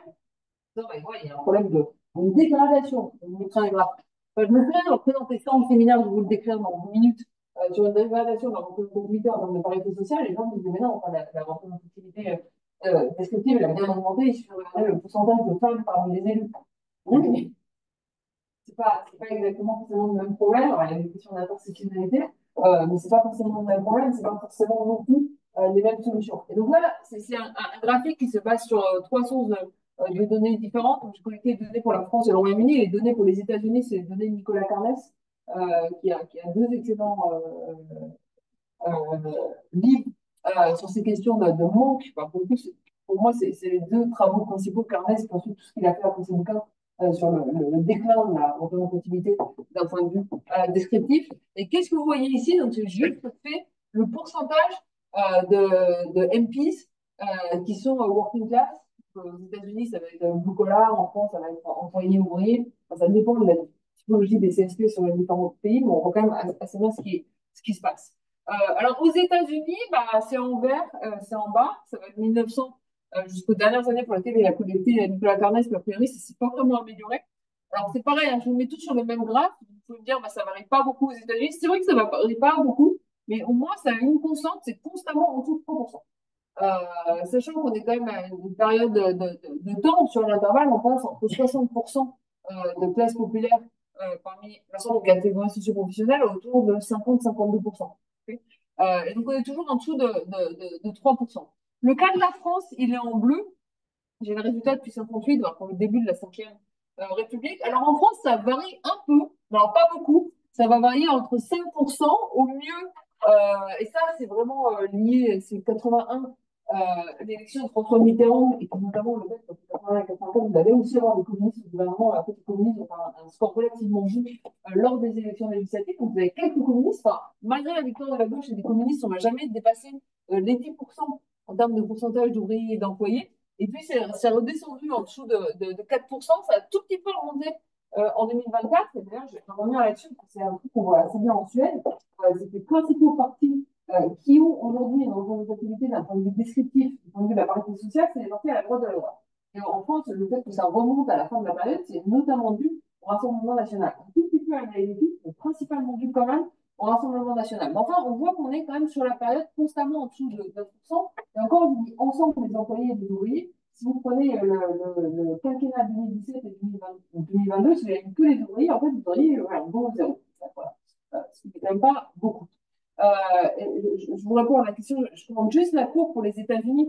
Non, mais ouais, il y a un problème de dégradation, de train graphe. Je me souviens d'avoir présenté ça en séminaire, je vais vous le décrire dans 10 minutes, sur une dégradation de la représentativité en termes de parité sociale. Les gens me disaient, mais non, enfin, la représentativité descriptive, elle a bien augmenté, il suffit de regarder le pourcentage de femmes parmi les élus. Oui, mais c'est pas exactement forcément le même problème. Alors, il y a des questions d'intersectionnalité, mais c'est pas forcément le même problème, c'est pas forcément non plus les mêmes solutions. Et donc voilà, c'est un graphique qui se base sur trois sources de données différentes. Donc, j'ai collecté les données pour la France et le Royaume-Uni, et les données pour les États-Unis, c'est les données de Nicolas Carnes, qui a deux excellents livres sur ces questions de manque. Enfin, pour moi, c'est les deux travaux principaux de Carnes, pour tout ce qu'il a fait après ses bouquins sur le déclin de la représentativité d'un point de vue descriptif. Et qu'est-ce que vous voyez ici? Donc, j'ai juste fait le pourcentage de MPs qui sont working class. Aux États-Unis, ça va être blue collar, en France, ça va être employé ouvrier. Enfin, ça dépend de la typologie des CSP sur les différents pays, mais on voit quand même assez bien ce qui se passe. Alors, aux États-Unis, bah, c'est en vert, c'est en bas, ça va être 1900 jusqu'aux dernières années pour lesquelles il a collecté Nicolas Carnes, mais a priori, ça s'est pas vraiment amélioré. Alors, c'est pareil, hein, je vous mets tout sur le même graphe. Vous pouvez me dire, bah, ça varie pas beaucoup aux États-Unis. C'est vrai que ça varie pas beaucoup, mais au moins, ça a une constante, c'est constamment en dessous de 3%. Sachant qu'on est quand même à une période de temps sur l'intervalle, on passe entre 60% de classes populaires parmi l'ensemble des catégories socio-professionnelles autour de 50-52%. Okay. Et donc on est toujours en dessous de 3%. Le cas de la France, il est en bleu. J'ai le résultat depuis 58, donc pour le début de la 5e République. Alors en France, ça varie un peu, mais alors pas beaucoup. Ça va varier entre 5% au mieux. Et ça, c'est vraiment lié, c'est 81, l'élection de François Mitterrand, et notamment le fait que 81 et 84, vous allez aussi avoir des communistes au gouvernement, à côté des communistes, ont un score relativement juste lors des élections législatives. Donc vous avez quelques communistes, enfin, malgré la victoire de la gauche et des communistes, on ne va jamais dépasser les 10% en termes de pourcentage d'ouvriers et d'employés. Et puis, c'est redescendu en dessous de 4%. Ça a tout petit peu remonté en 2024. Et d'ailleurs, je vais revenir là-dessus, parce que c'est un truc qu'on voit assez bien en Suède. C'est les principaux partis qui ont aujourd'hui une représentativité d'un point de vue descriptif, du point de vue de la parité sociale, c'est les partis à la droite de la loi. Et en France, le fait que ça remonte à la fin de la période, c'est notamment dû au Rassemblement national. Un tout petit peu à la LFI, mais principalement dû quand même au Rassemblement national. Mais enfin, on voit qu'on est quand même sur la période constamment en dessous de 9%. Et encore, je dis ensemble les employés et les ouvriers. Si vous prenez le quinquennat 2017 et 2022, si vous n'avez que les ouvriers, en fait, vous auriez un bon zéro. Voilà. Ce qui n'est quand même pas beaucoup. Je vous réponds à la question, je commande juste la cour pour les États-Unis,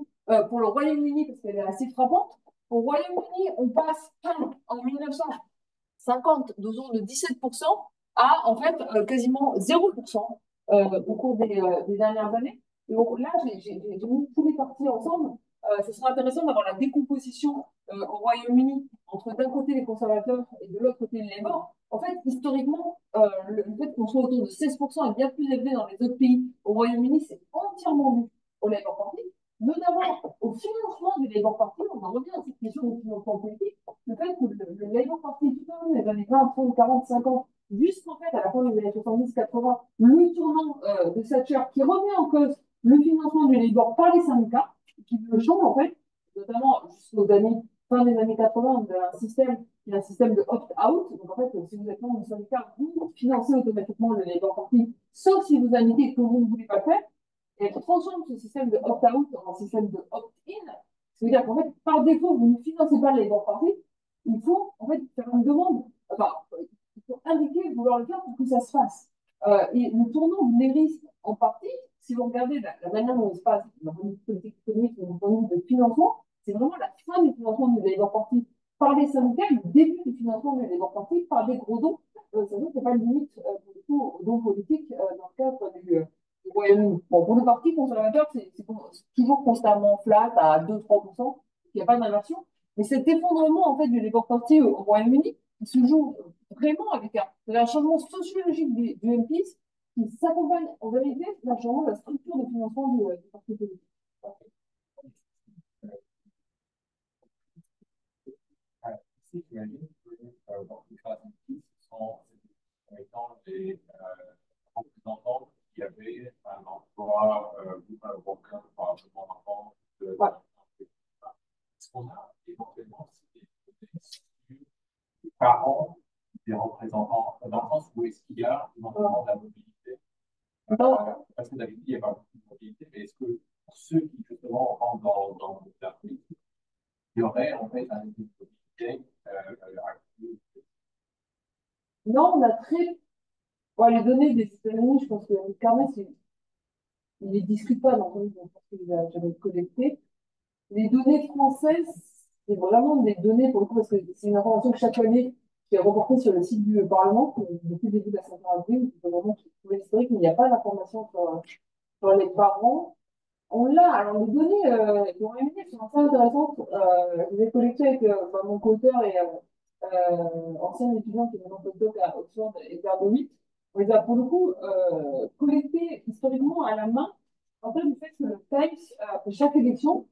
pour le Royaume-Uni, parce qu'elle est assez frappante. Au Royaume-Uni, on passe en 1950 de zone de 17% à en fait quasiment 0% au cours des dernières années. Et donc là, j'ai mis tous les partis ensemble. Ce sera intéressant d'avoir la décomposition au Royaume-Uni entre d'un côté les conservateurs et de l'autre côté les Labour. En fait, historiquement, le fait qu'on soit autour de 16% est bien plus élevé dans les autres pays. Au Royaume-Uni, c'est entièrement dû au Labour Party, notamment au financement du Labour Party. On en revient à cette question du financement politique. Le fait que le Labour Party, tout au long des années 20, 30, 40, 50, jusqu'en fait, à la fin des années 70-80, le tournant de Thatcher qui remet en cause le financement du Labour par les syndicats, qui le change en fait, notamment jusqu'aux années, fin des années 80, on a un système qui est un système de opt-out. Donc en fait, si vous êtes membre du syndicat, vous financez automatiquement le Labour Party, sauf si vous indiquez que vous ne voulez pas le faire. Et elle transforme ce système de opt-out en un système de opt-in. Ça veut dire qu'en fait, par défaut, vous ne financez pas le Labour Party. Il faut en fait faire une demande. Enfin, il faut indiquer vouloir le faire pour que ça se fasse. Et le tournant de l'ERIS en partie, si vous regardez la manière dont il se passe, d'un point de vue politique économique, d'un point de vue de financement, c'est vraiment la fin du financement du Labour Party par les syndicats, le début du financement du Labour Party par des gros dons ça veut qu'il n'y a pas de limite pour le coup, aux dons politiques dans le cadre du Royaume-Uni. Bon, pour le Parti conservateur, c'est toujours constamment flat à 2-3%, il n'y a pas d'inversion. Mais cet effondrement en fait, du Labour Party au Royaume-Uni, il se joue vraiment avec un changement sociologique du MPs qui s'accompagne en vérité d'un changement de la structure de financement du parti politique. Ici, j'imagine que dans les classes ce sont étant des représentants qui avaient un emploi avocat, probablement avant de. Ouais. Est-ce qu'on a éventuellement des parents des représentants, dans le sens où est-ce qu'il y a éventuellement de la mobilité? Parce que d'habitude, il n'y a pas beaucoup de mobilité, mais est-ce que pour ceux qui justement rentrent dans la politique, il y aurait en fait un effet de mobilité Non, on a très. Bon, les données des États-Unis, je pense que le carnet, il ne les discute pas dans le sens qu'il a jamais collecté. Les données françaises, c'est vraiment des données, pour le coup, parce que c'est une information que chaque année qui est reportée sur le site du Parlement, depuis le début de la 5 avril, c'est vraiment tout l'historique, mais il n'y a pas d'information sur les parents. On l'a, alors les données du Royaume-Uni sont assez intéressantes. Je les ai collectées avec mon co-auteur et ancien étudiant qui est maintenant postdoc à Oxford et Pierre de Witt. On les a pour le coup collectées historiquement à la main, en fait du fait que le Times, après chaque élection,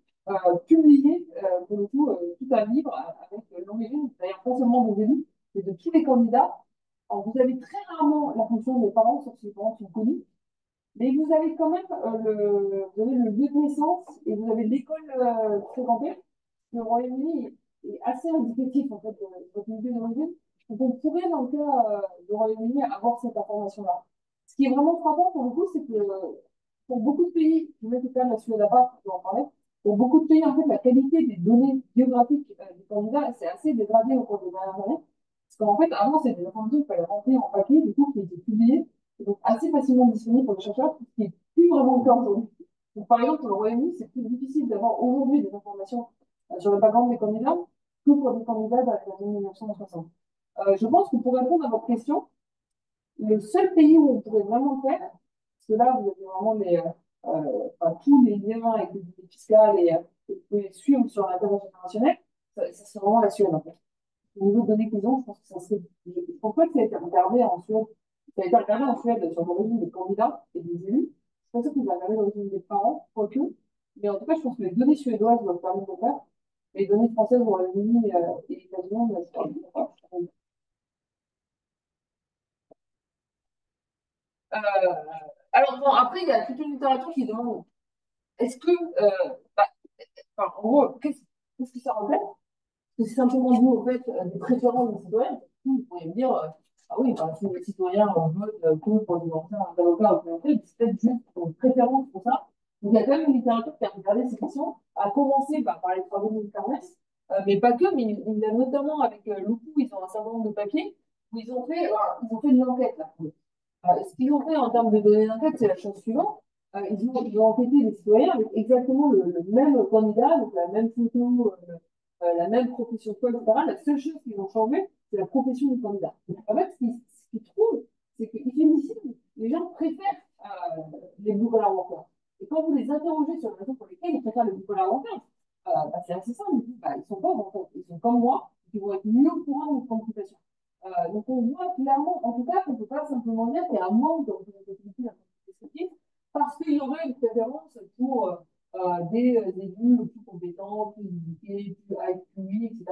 publiait pour le coup tout un livre avec l'origine, d'ailleurs pas seulement des élus, mais de tous les candidats. Alors vous avez très rarement la fonction des parents, sauf si les parents sont connus. Mais vous avez quand même vous avez le lieu de naissance et vous avez l'école fréquentée. Le Royaume-Uni est assez indicatif en fait de votre milieu d'origine. Donc on pourrait dans le cas du Royaume-Uni avoir cette information-là. Ce qui est vraiment frappant pour le coup, c'est que pour beaucoup de pays, je vais mettre quand même la Suède à part, je vais en parler, pour beaucoup de pays, en fait, la qualité des données biographiques des candidats, c'est assez dégradé au cours des dernières années. Parce qu'en fait, avant, c'était des informations qu'il fallait remplir en papier, du coup, qui étaient publiées donc assez facilement disponible pour les chercheurs, ce qui n'est plus vraiment le cas aujourd'hui. Donc, par exemple, pour le Royaume-Uni, c'est plus difficile d'avoir aujourd'hui des informations sur le background des candidats que pour des candidats dans les années 1960. Je pense que pour répondre à votre question, le seul pays où on pourrait vraiment le faire, parce que là, vous avez vraiment tous les liens avec les données fiscales et vous pouvez suivre sur l'intérêt générationnel, ça serait vraiment la Suède, en fait. Au niveau de données qu'ils ont, je pense que ça serait. Je pense pas que ça a été regardé en Suède. Ça a été regardé en Suède sur l'origine des candidats et des élus. Je pense que ça a regardé l'origine des parents, quoique. Mais en tout cas, je pense que les données suédoises doivent permettre de le faire. Les données françaises au Royaume-Uni et États-Unis, je pas. Euh, alors, bon, après, il y a toute une littérature qui demande est-ce que. Bah, enfin, en gros, qu'est-ce que ça reflète? C'est simplement dû au fait des préférences des citoyens. Vous pourriez me dire, ah oui, bah, si les citoyens votent que pour des anciens avocats ou clientèle, c'est peut-être juste une préférence pour ça. Donc il y a quand même une littérature qui a regardé ces questions, à commencer par les travaux de Carnes, mais pas que, mais il a notamment avec Loukou, ils ont un certain nombre de papiers où ils ont fait une enquête là. Ce qu'ils ont fait en termes de données d'enquête, c'est la chose suivante. Ils ont enquêté les citoyens avec exactement le même candidat, donc la même photo, la même profession, quoi, etc. La seule chose qu'ils ont changé, c'est la profession du candidat. En fait, ce qu'ils trouvent, c'est qu'ils féminisent, les gens préfèrent les blue collar workers. Et quand vous les interrogez sur les raisons pour lesquelles ils préfèrent les blue collar workers, c'est assez simple. Ils disent, ils sont pauvres, en fait. Ils sont comme moi, ils vont être mieux au courant de notre complication. Donc on voit clairement, en tout cas, qu'on ne peut pas simplement dire qu'il y a un manque de représentativité dans le descriptif parce qu'il y aurait une préférence pour des élus plus compétents, plus éduqués, plus IQI, etc.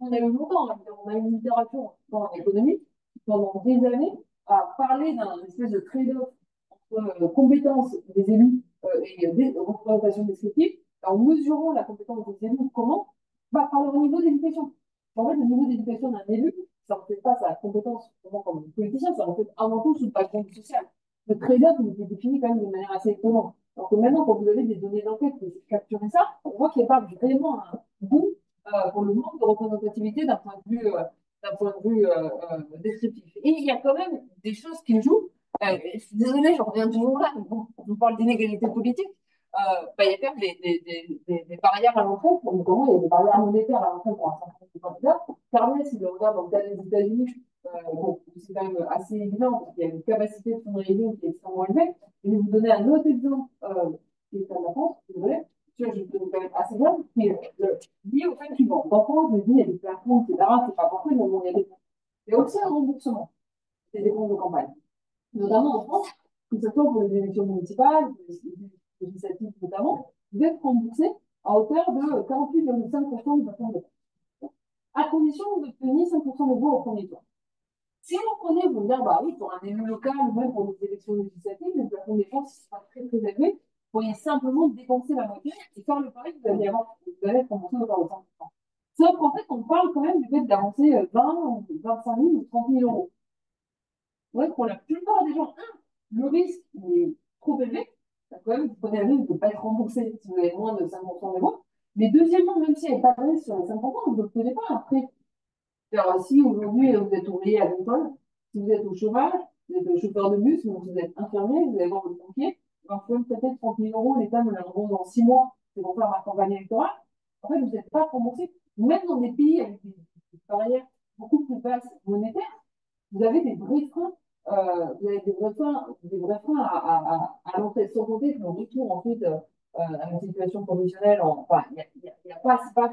On a eu longtemps, on a eu une littérature en économie pendant des années à parler d'un espèce de trade-off entre compétences des élus et des représentations descriptives, en mesurant la compétence des élus, comment? Bah, par leur niveau d'éducation. En fait, le niveau d'éducation d'un élu, ça ne reflète pas sa compétence vraiment comme politicien, ça reflète avant tout son background social. Le trade-off, il est défini quand même de manière assez étonnante. Alors que maintenant, quand vous avez des données d'enquête qui capturent ça, on voit qu'il n'y a pas vraiment un goût pour le manque de représentativité d'un point de vue descriptif. Et il y a quand même des choses qui jouent. Je suis désolée, j'en reviens toujours là, mais bon, je vous parle d'inégalité politique. Il y a quand même des barrières à l'entrée, notamment il y a des barrières monétaires à l'entrée pour un certain nombre de candidats. Carnes, il le regarde dans le cas des États-Unis, bon, c'est quand même assez évident, parce qu'il y a une capacité de fundraising qui est extrêmement élevée. Je vais vous donner un autre exemple qui est à la France, désolé, je vais vous donner quand même assez bien, qui est lié au fait suivant. En France, je dis, il y a des plafonds, etc. C'est pas parfait, mais bon, il y a aussi un remboursement des dépenses de campagne. Notamment en France, que ce soit pour les élections municipales, pour les législatives notamment, vous êtes remboursé à hauteur de 48,5% du plafond de dépenses, à condition d'obtenir 5% de voix au premier tour. Si vous prenez, vous dire, bah oui, pour un élu local ou même pour des élections législatives, le plafond de dépenses sera très très élevé. Vous pourriez simplement dépenser la moitié et faire le pari que vous allez être remboursé de 5%. Sauf qu'en fait, on parle quand même du fait d'avancer 20 ou 25 000 ou 30 000 euros. Ouais, pour la plupart des gens, le risque est trop élevé. Quand même, vous prenez un risque de ne pas être remboursé si vous avez moins de 5% de voix. Mais deuxièmement, même si elle n'est pas de risque sur les 5%, vous ne l'obtenez pas après. Alors, si aujourd'hui vous êtes ouvrier agricole, si vous êtes au chômage, vous êtes chauffeur de bus, donc vous êtes infirmier, vous allez voir votre pompier, vous pouvez me prêter 30 000 euros, l'État me les remboursé dans 6 mois, c'est pour faire ma campagne électorale. En fait, vous n'êtes pas remboursé. Même dans des pays avec des barrières beaucoup plus basses monétaires, vous avez des vrais freins, vous avez des vrais freins à l'entrée, sans compter que le retour ensuite à une situation professionnelle, enfin, il y a pas, c'est pas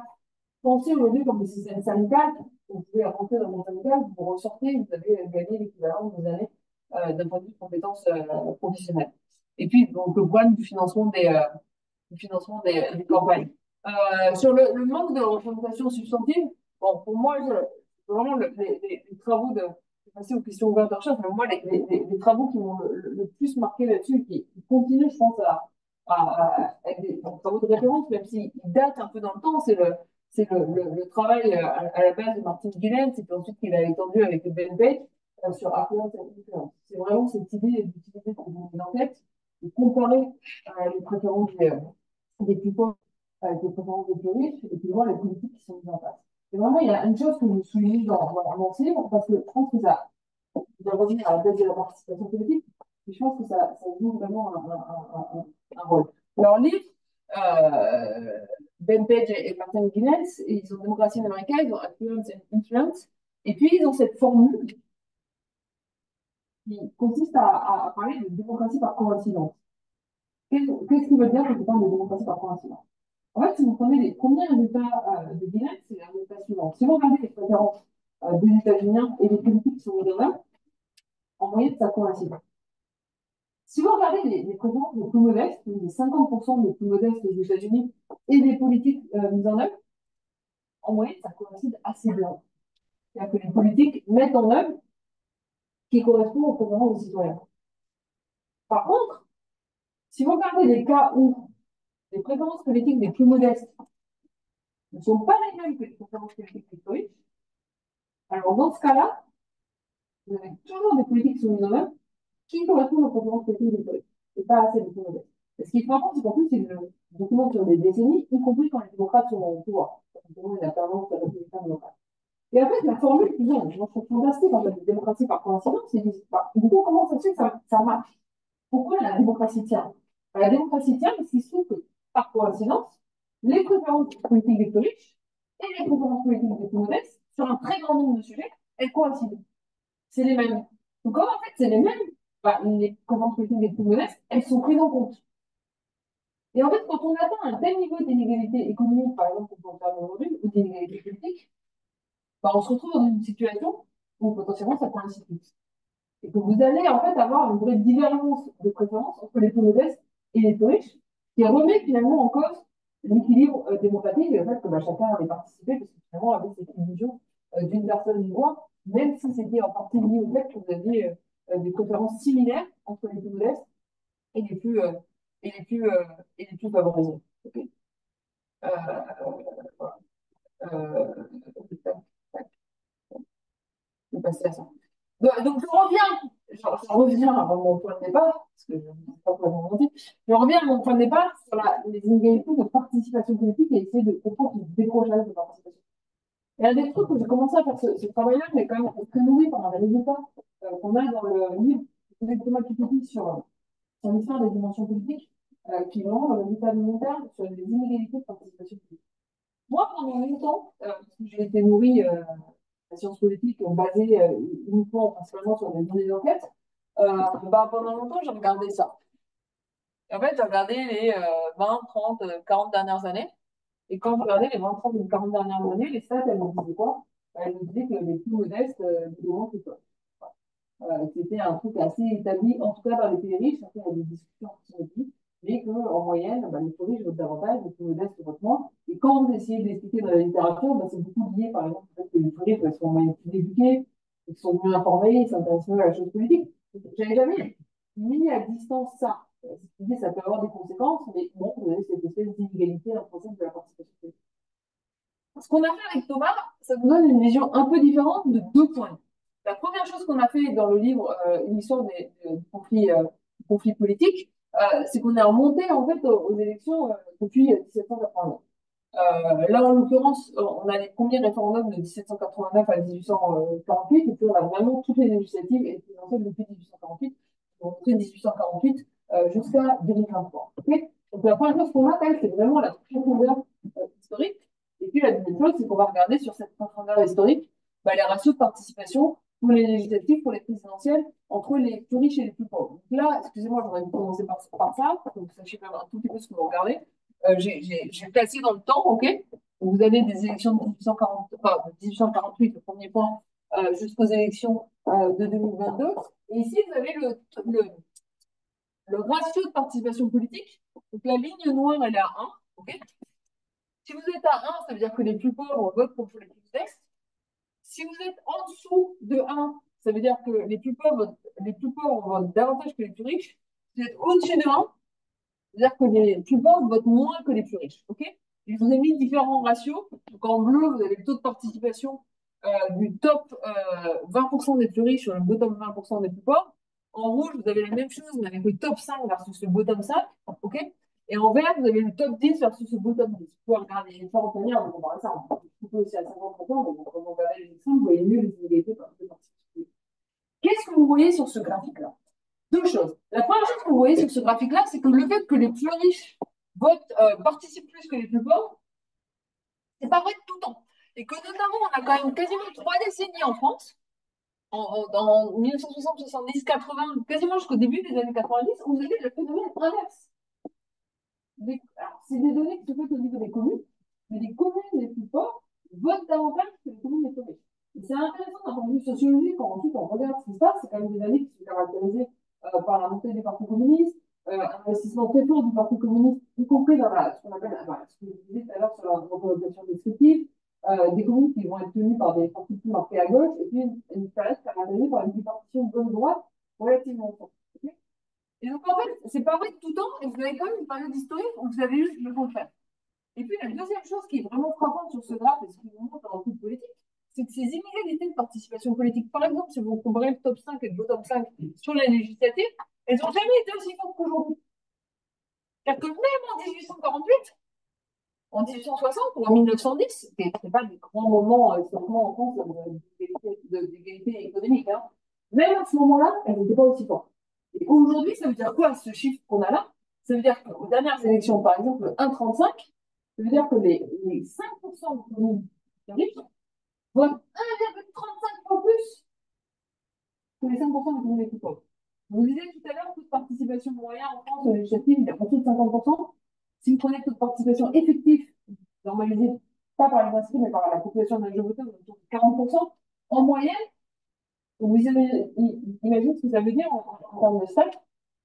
pensé aujourd'hui comme le système syndical. Vous pouvez rentrer dans mon syndical, vous ressortez, vous avez gagné l'équivalent de vos années d'un point de vue de compétences professionnelles. Et puis, donc, le problème du financement des campagnes. Sur le manque de représentation substantive, bon, pour moi, vraiment, les travaux de. Je vais passer aux questions ouvertes de recherche, mais moi, les travaux qui m'ont le plus marqué là-dessus, qui continuent, je pense, avec des travaux de référence, même s'ils datent un peu dans le temps, c'est le travail à la base de Martin Gillen, c'est puis ensuite qu'il a étendu avec Ben Page sur Affluence et Influence. C'est vraiment cette idée d'utiliser une enquête, de comparer les préférences des plus pauvres avec les préférences des plus riches, et puis voir les politiques qui sont mises en place. Et vraiment, il y a une chose que je souligne dans mon livre, parce que je pense que ça, je vais revenir à la base de la participation politique, mais je pense que ça joue vraiment un rôle. Leur livre, Ben Page et Martin Guinness, ils ont Démocratie américaine, ils ont Affluence and Influence, et puis ils ont cette formule qui consiste à parler de démocratie par coïncidence. Qu'est-ce qui veut dire quand on parle de démocratie par coïncidence? En fait, si vous prenez les premiers résultats de Guinness, c'est les résultats suivants. Si vous regardez les préférences des États-Unis et les politiques qui sont mises en œuvre, en moyenne, ça coïncide. Si vous regardez les préférences les plus modestes, les 50% des plus modestes des États-Unis et des politiques mises en œuvre, en moyenne, ça coïncide assez bien. C'est-à-dire que les politiques mettent en œuvre ce qui correspond aux préférences des citoyens. Par contre, si vous regardez les cas où les préférences politiques les plus modestes ne sont pas les mêmes que les préférences politiques des plus riches, alors dans ce cas-là, vous avez toujours des politiques qui sont mises en œuvre qui correspondent aux préférences politiques des plus riches, et pas assez de plus modestes. Et ce qui est frappant, c'est qu'en plus, c'est le document sur des décennies, y compris quand les démocrates sont au pouvoir. Notamment, il y a tendance à républicain démocrate. Et en fait, la formule qui vient, je trouve fantastique, en fait, de démocratie par coïncidence, c'est du coup, comment ça se fait que ça marche? Pourquoi la démocratie tient? La démocratie tient parce qu'il se trouve que, par coïncidence, les préférences politiques des plus riches et les préférences politiques des plus modestes, sur un très grand nombre de sujets, elles coïncident. C'est les mêmes. Donc, comme en fait, c'est les mêmes, bah, les préférences politiques des plus modestes, elles sont prises en compte. Et en fait, quand on atteint un tel niveau d'inégalité économique, par exemple, qu'on peut faire aujourd'hui, ou d'inégalité politique, bah, on se retrouve dans une situation où potentiellement ça coïncide plus. Et que vous allez en fait avoir une vraie divergence de préférence entre les plus modestes et les plus riches, qui remet finalement en cause l'équilibre démocratique et le fait que bah, chacun avait participé, parce que finalement, avec cette illusion d'une personne du droit, même si c'était en partie lié au fait que vous aviez des préférences similaires entre les plus modestes et les plus, et les plus, et les plus favorisés. Okay. Voilà. Je vais passer à ça. Donc, je reviens à mon point de départ, parce que je ne sais pas quoi monter. Je reviens à mon point de départ sur les inégalités de participation politique et essayer de comprendre le décrochage de participation. Et un des trucs où j'ai commencé à faire ce travail-là, mais quand même très nourri par les résultats qu'on a dans le livre de Thomas Piketty sur l'histoire des dimensions politiques, qui est vraiment le résultat de long terme sur les inégalités de participation politique. Moi, pendant longtemps, parce que j'ai été nourri la science politique basée uniquement, principalement sur des données d'enquête, pendant longtemps, j'ai regardé ça. Et en fait, j'ai regardé les 20, 30, 40 dernières années. Et quand je regardais les 20, 30 ou 40 dernières années, les stats, elles me disaient quoi? Elles me disaient que les plus modestes, évidemment, c'est ça. C'était un truc assez établi, en tout cas dans les pays riches. Après, il y a des discussions qui sont dit, mais qu'en moyenne, les plus riches votent davantage, les plus modestes votent moins. Et quand vous essayez de l'expliquer dans la littérature, c'est beaucoup lié, par exemple, au fait que les plus riches sont en moyenne plus éduqués, ils sont mieux informés, ils s'intéressent mieux à la chose politique. J'avais jamais mis à distance ça. Ça peut avoir des conséquences, mais bon, vous avez cette espèce d'inégalité dans le processus de la participation politique. Ce qu'on a fait avec Thomas, ça nous donne une vision un peu différente de deux points. La première chose qu'on a fait dans le livre Une histoire du conflit politique, c'est qu'on est remonté en fait aux élections depuis 1789. Là, en l'occurrence, on a les premiers référendums de 1789 à 1848, et puis on a vraiment toutes les législatives et les présidentielles depuis 1848, donc depuis 1848 jusqu'à 2023. Okay, donc la première chose qu'on a, c'est vraiment la profondeur historique. Et puis la deuxième chose, c'est qu'on va regarder sur cette profondeur historique les ratios de participation pour les législatives, pour les présidentielles, entre les plus riches et les plus pauvres. Donc là, excusez-moi, j'aurais dû commencer par ça, pour que vous sachiez quand même un tout petit peu ce que vous regardez. J'ai placé dans le temps, ok? Donc, vous avez des élections de 1840, enfin, de 1848, le premier point, jusqu'aux élections de 2022. Et ici, vous avez le ratio de participation politique. Donc la ligne noire, elle est à 1, ok? Si vous êtes à 1, ça veut dire que les plus pauvres votent pour les plus modestes. Si vous êtes en dessous de 1, ça veut dire que les plus pauvres votent davantage que les plus riches. Si vous êtes au-dessus de 1, c'est-à-dire que les plus pauvres votent moins que les plus riches. Ok? Je vous ai mis différents ratios. Donc en bleu, vous avez le taux de participation du top 20% des plus riches sur le bottom 20% des plus pauvres. En rouge, vous avez la même chose, vous avez le top 5 versus le bottom 5. Ok? Et en vert, vous avez le top 10 versus le bottom 10. Vous pouvez regarder les différentes manières de comparer ça. Vous pouvez aussi à 50%, mais quand vous regardez les extrêmes, vous voyez mieux les inégalités par de participation. Qu'est-ce que vous voyez sur ce graphique-là? Deux choses. La première chose que vous voyez sur ce graphique-là, c'est que le fait que les plus riches participent plus que les plus pauvres, c'est pas vrai de tout le temps. Et que notamment, on a quand même quasiment 3 décennies en France, en 1960, 70, 80, quasiment jusqu'au début des années 90, où vous avez le phénomène inverse. C'est des données qui se font au niveau des communes, mais les communes les plus pauvres votent davantage que les communes les plus riches. C'est intéressant d'un point de vue sociologique, quand ensuite on regarde ce qui se passe, c'est quand même des années qui sont caractérisées par la montée du Parti communiste, un investissement très fort du Parti communiste, y compris dans ce qu'on appelle, ce que je disais tout à l'heure sur la représentation descriptive, des communes qui vont être tenues par des partis plus marqués à gauche, et puis une période caractérisée par une bipartition gauche-droite relativement forte. Okay, et donc en fait, c'est pas vrai de tout temps, et vous avez quand même une période historique où vous avez eu le contraire. Et puis la deuxième chose qui est vraiment frappante sur ce graphe, et ce qui nous montre dans le coup politique, c'est que ces inégalités de participation politique, par exemple, si vous comparez le top 5 et le bottom 5 sur les législatives, elles n'ont jamais été aussi fortes qu'aujourd'hui. C'est-à-dire que même en 1848, en 1860 ou en 1910, ce n'était pas des grands moments historiquement en France d'égalité économique, hein. Même à ce moment-là, elles n'étaient pas aussi fortes. Et aujourd'hui, ça veut dire quoi ce chiffre qu'on a là? Ça veut dire qu'aux dernières élections, par exemple, le 1,35, ça veut dire que les 5% de communes riches votent 1,35 fois plus que les 5% des communes les plus pauvres. Je vous disais tout à l'heure, le taux de participation moyen en France aux législatives, il est en dessous de 50%. Si vous prenez le taux de participation effectif, normalisé pas par les inscrits, mais par la population de majorité, on est autour de 40%. En moyenne, vous imaginez ce que ça veut dire en termes de stats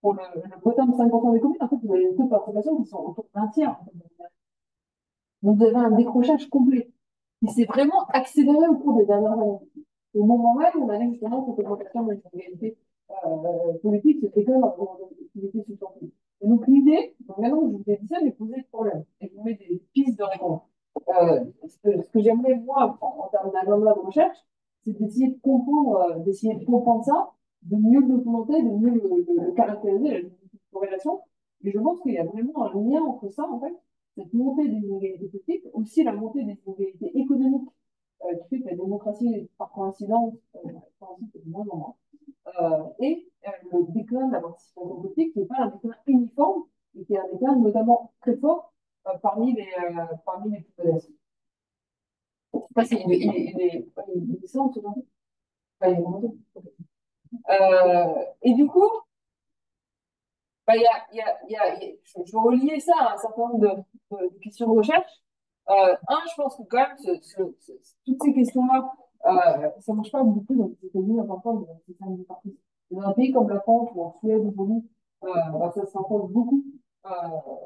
pour le bottom de 5% des communes. En fait, vous avez des taux de participation qui sont autour d'un tiers. Donc, vous avez un décrochage complet. Il s'est vraiment accéléré au cours des dernières années. Au moment même, on avait justement cette augmentation de l'inégalité politique, c'était que la productivité substantielle. Et donc, l'idée, maintenant que je vous ai dit ça, j'ai posé le problème et je vous mets des pistes de réponse. Ce que j'aimerais voir en termes d'agenda de recherche, c'est d'essayer de comprendre ça, de mieux le documenter, de mieux le caractériser, la corrélation. Et je pense qu'il y a vraiment un lien entre ça, en fait, cette montée des inégalités politiques, aussi la montée des inégalités économiques, qui fait que la démocratie, par coïncidence, c'est de moins en moins, et le déclin de la participation politique, qui n'est pas un déclin uniforme, et qui est un déclin notamment très fort parmi les plus modestes. il est centre, non? Enfin, il est remonté. Ok. Et du coup, bah, je vais relier ça à un certain nombre de questions de recherche. Je pense que quand même, toutes ces questions-là, ça ne marche pas beaucoup dans les États-Unis, parfois, dans les systèmes de partis. Dans un pays comme la France ou en Suède ou Bolivie, bah, ça s'entend beaucoup. Euh,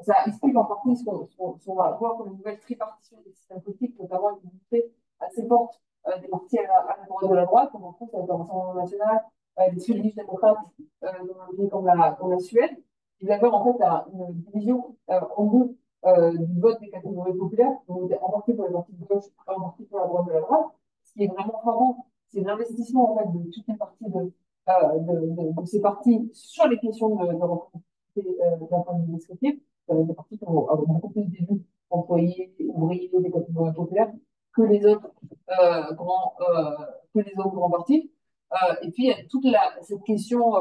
Ça explique en partie ce qu'on va voir comme une nouvelle tripartition des systèmes politiques, notamment avec une montée assez forte des partis à la droite de la droite, comme en France avec le Rassemblement national, des Swedish démocrates dans un pays comme la Suède. Il y avait en fait une division en deux du vote des catégories populaires, donc en partie pour les partis de gauche, en partie pour la droite de la droite. Ce qui est vraiment frappant, c'est l'investissement en fait de toutes les parties de ces partis sur les questions de représentativité d'un point de vue descriptif. Des partis qui ont beaucoup plus d'élus employés, ouvriers, des catégories populaires que les autres que les autres grands partis. Et puis, il y a toute cette question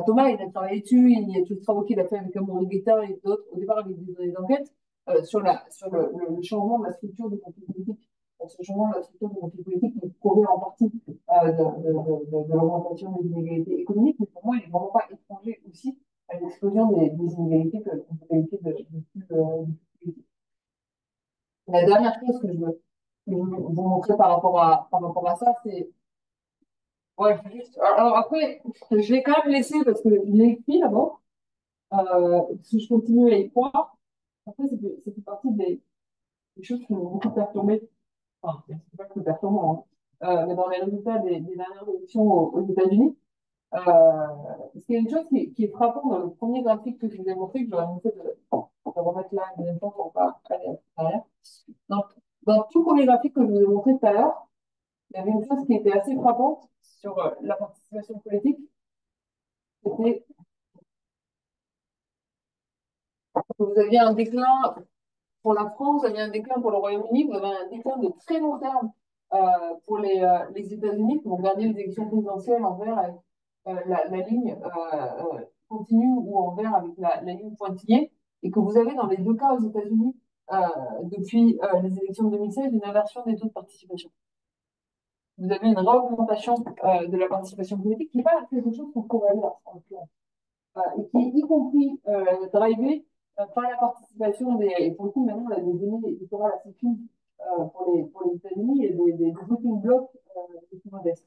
Thomas, il a travaillé dessus, il y a tous les travaux qu'il a fait avec Amaury Guetta et d'autres, au départ avec des enquêtes, sur le changement de la structure du conflit politique. Ce changement de la structure du conflit politique qui provient en partie de l'augmentation des inégalités économiques, mais pour moi, il n'est vraiment pas étranger aussi à l'explosion des inégalités qu'on peut qualifier de plus politiques. La dernière chose que je veux vous montrer par rapport à ça, c'est ouais, juste. Alors après, je l'ai quand même laissé parce que je l'ai écrit d'abord. Si je continue à y croire, après, ça fait partie des choses qui m'ont beaucoup perturbé. Enfin, c'est pas que perturbant, hein. Mais dans les résultats des dernières élections aux États-Unis, parce qu'il y a une chose qui est frappante dans le premier graphique que je vous ai montré, que j'aurais montré de remettre là une deuxième fois pour pas aller derrière. Donc, dans tout premier graphique que je vous ai montré tout à l'heure, il y avait une chose qui était assez frappante sur la participation politique. C'était que vous aviez un déclin pour la France, vous aviez un déclin pour le Royaume-Uni, vous avez un déclin de très long terme pour les États-Unis, qui vont gagner les élections présidentielles en vert avec la ligne continue ou en vert avec la ligne pointillée, et que vous avez dans les deux cas aux États-Unis, depuis les élections de 2016, une inversion des taux de participation. Vous avez une réaugmentation de la participation politique qui n'est pas quelque chose qu'on pourrait voir en l'occurrence et qui est y compris drivé par la participation et pour le coup, maintenant, on a des données électorales assez fines pour les États-Unis et des voting blocs plus modestes.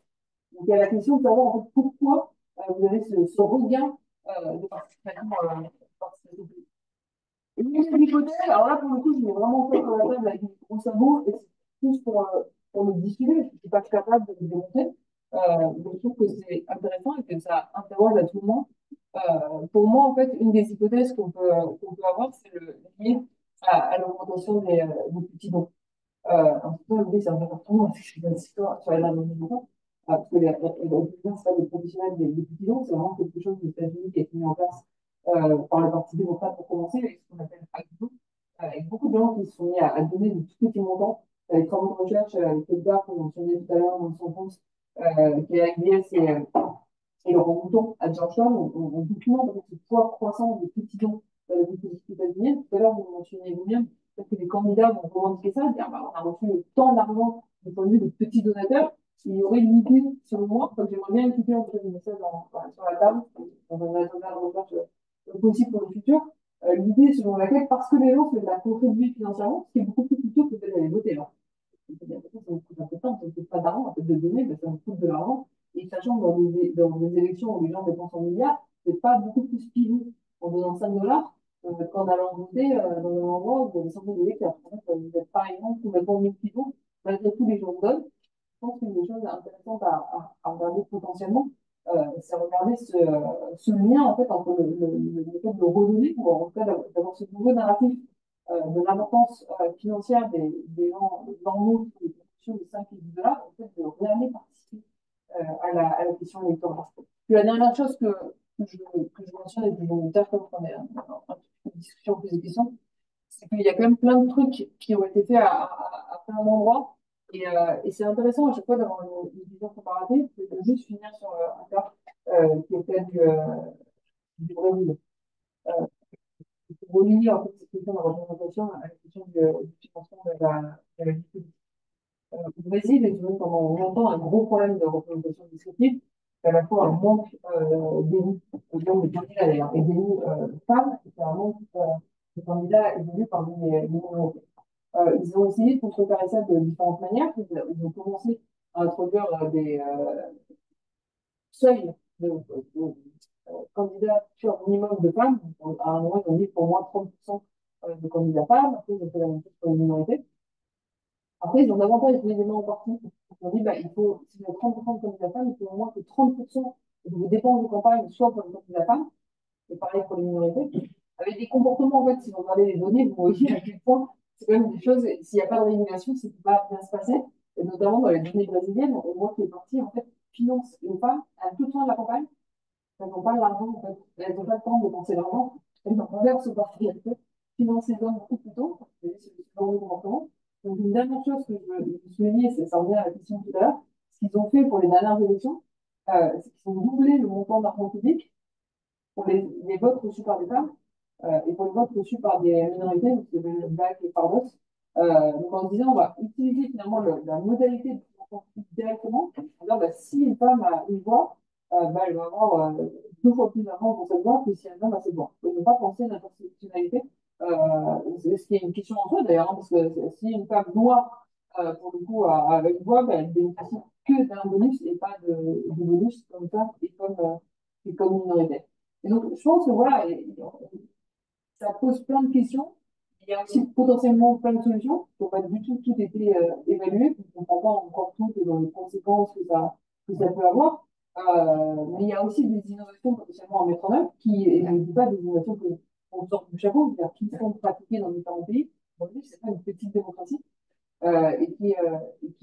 Donc, il y a la question de savoir en fait, pourquoi vous avez ce regain de participation politique. Et une hypothèse, alors là, pour le coup, je mets vraiment fait sur la table avec mon cerveau, et c'est plus pour le discuter, je ne suis pas capable de le démontrer. Donc, je trouve que c'est intéressant et que ça interroge à tout le monde. Pour moi, en fait, une des hypothèses qu'on peut avoir, c'est lié à l'augmentation des petits dons. En tout cas, l'idée, c'est un peu pour tout le monde, c'est une histoire sur la dernière minute, parce que c'est pas des professionnels des petits dons, c'est vraiment quelque chose aux États-Unis qui a été mis en place par le Parti démocrate pour commencer, avec ce qu'on appelle Hackdo, avec beaucoup de gens qui se sont mis à donner de tout petits montants. Les travaux de recherche, avec Edgar, qu'on mentionnait tout à l'heure dans son post, qui est avec IBS et Laurent Mouton à Georgetown, on documente ce poids croissant des petits dons dans la vie politique états-unienne. Tout à l'heure, vous mentionnez vous-même, peut-être que les candidats vont revendiquer ça, dire bah, on a reçu tant d'argent du point de vue de petits donateurs. Il y aurait une idée, selon moi, comme j'aimerais bien écouter en fait des messages sur la table, dans un agenda de recherche possible pour le futur. L'idée selon laquelle, parce que les gens se mettent à contribuer financièrement, ce qui est beaucoup plus coûteux que d'aller voter. Là. C'est-à-dire que ça nous coûte un peu de temps, ça ne coûte pas d'argent, en fait, de donner, mais ça nous coûte de l'argent. Et sachant que dans des élections où les gens dépensent en milliards, c'est pas beaucoup plus pivot en donnant 5 dollars qu'en allant voter dans un endroit où vous avez 100 d'électeurs. En fait, vous êtes par exemple complètement mis pivot, malgré tout les gens donnent. Je pense qu'une des choses intéressantes à regarder potentiellement, c'est regarder ce lien en fait entre le fait de redonner, ou en tout cas d'avoir ce nouveau narratif de l'importance financière des gens normaux sous les conditions de 5 et 10 dollars, en fait, de réaller participer à la question électorale. Puis la dernière chose que je mentionne, et que je vais tard comme on est un peu de discussion, plus de questions, c'est qu'il y a quand même plein de trucs qui ont été faits à plein d'endroits. Et c'est intéressant à chaque fois d'avoir une vision comparative, de juste finir sur un cas qui est fait du Brésil. Pour relier en fait cette question de la représentation à la question du financement de la vie politique. Brésil est devenu pendant longtemps un gros problème de représentation descriptive, à la fois un manque d'élus, donc de candidats d'ailleurs, et d'élus femmes, et un manque de candidats élus parmi les minorités. Ils ont essayé de contrecarrer ça de différentes manières. Ils ont commencé à introduire des seuils de candidature minimum de femmes. À un moment, ils ont dit pour moins 30% de candidats femmes. Après, ils ont fait la même chose pour les minorités. Après, ils ont davantage d'éléments en partie. Ils ont dit, bah, il faut, si vous avez 30% de candidats femmes, il faut au moins que 30% de vos dépenses de campagne soient pour les candidats femmes. C'est pareil pour les minorités. Avec des comportements, en fait, si vous regardez les données, vous voyez à quel point c'est quand même des choses, s'il n'y a pas de régulation, c'est qui va bien se passer. Et notamment dans les données brésiliennes, on voit que les partis, en fait, financent les femmes à tout le temps de la campagne. Elles n'ont pas l'argent, en fait. Elles n'ont pas le temps de dépenser l'argent. Elles renversent au parti, en fait, financer les hommes beaucoup plus tôt. C'est ce genre de comportement. Donc, une dernière chose que je veux souligner, c'est, ça revient à la question tout à l'heure, ce qu'ils ont fait pour les dernières élections, c'est qu'ils ont doublé le montant d'argent public pour les votes reçus par des femmes et pour les votes reçus par des minorités, donc les Blacks et Pardos. Donc en se disant, on va utiliser finalement la modalité de financement directement. Alors, bah, si une femme a une voix, bah, elle va avoir 2 fois plus d'argent pour cette voix que si un homme a cette voix. Ils n'ont pas pensé à l'intersectionnalité, ce qui est une question en soi d'ailleurs, hein, parce que si une femme noire, pour le coup, a une voix, bah, elle bénéficie que d'un bonus et pas de bonus comme ça et comme minorité. Et donc, je pense que voilà, ça pose plein de questions. Il y a aussi potentiellement plein de solutions qui n'ont pas du tout été évaluées. On ne comprend pas encore tout dans les conséquences que ça peut avoir. Mais il y a aussi des innovations potentiellement à mettre en œuvre et je ne dis pas des innovations qu'on sort du chapeau, c'est-à-dire qui sont pratiquées dans différents pays. Aujourd'hui, ce n'est pas une petite démocratie et qui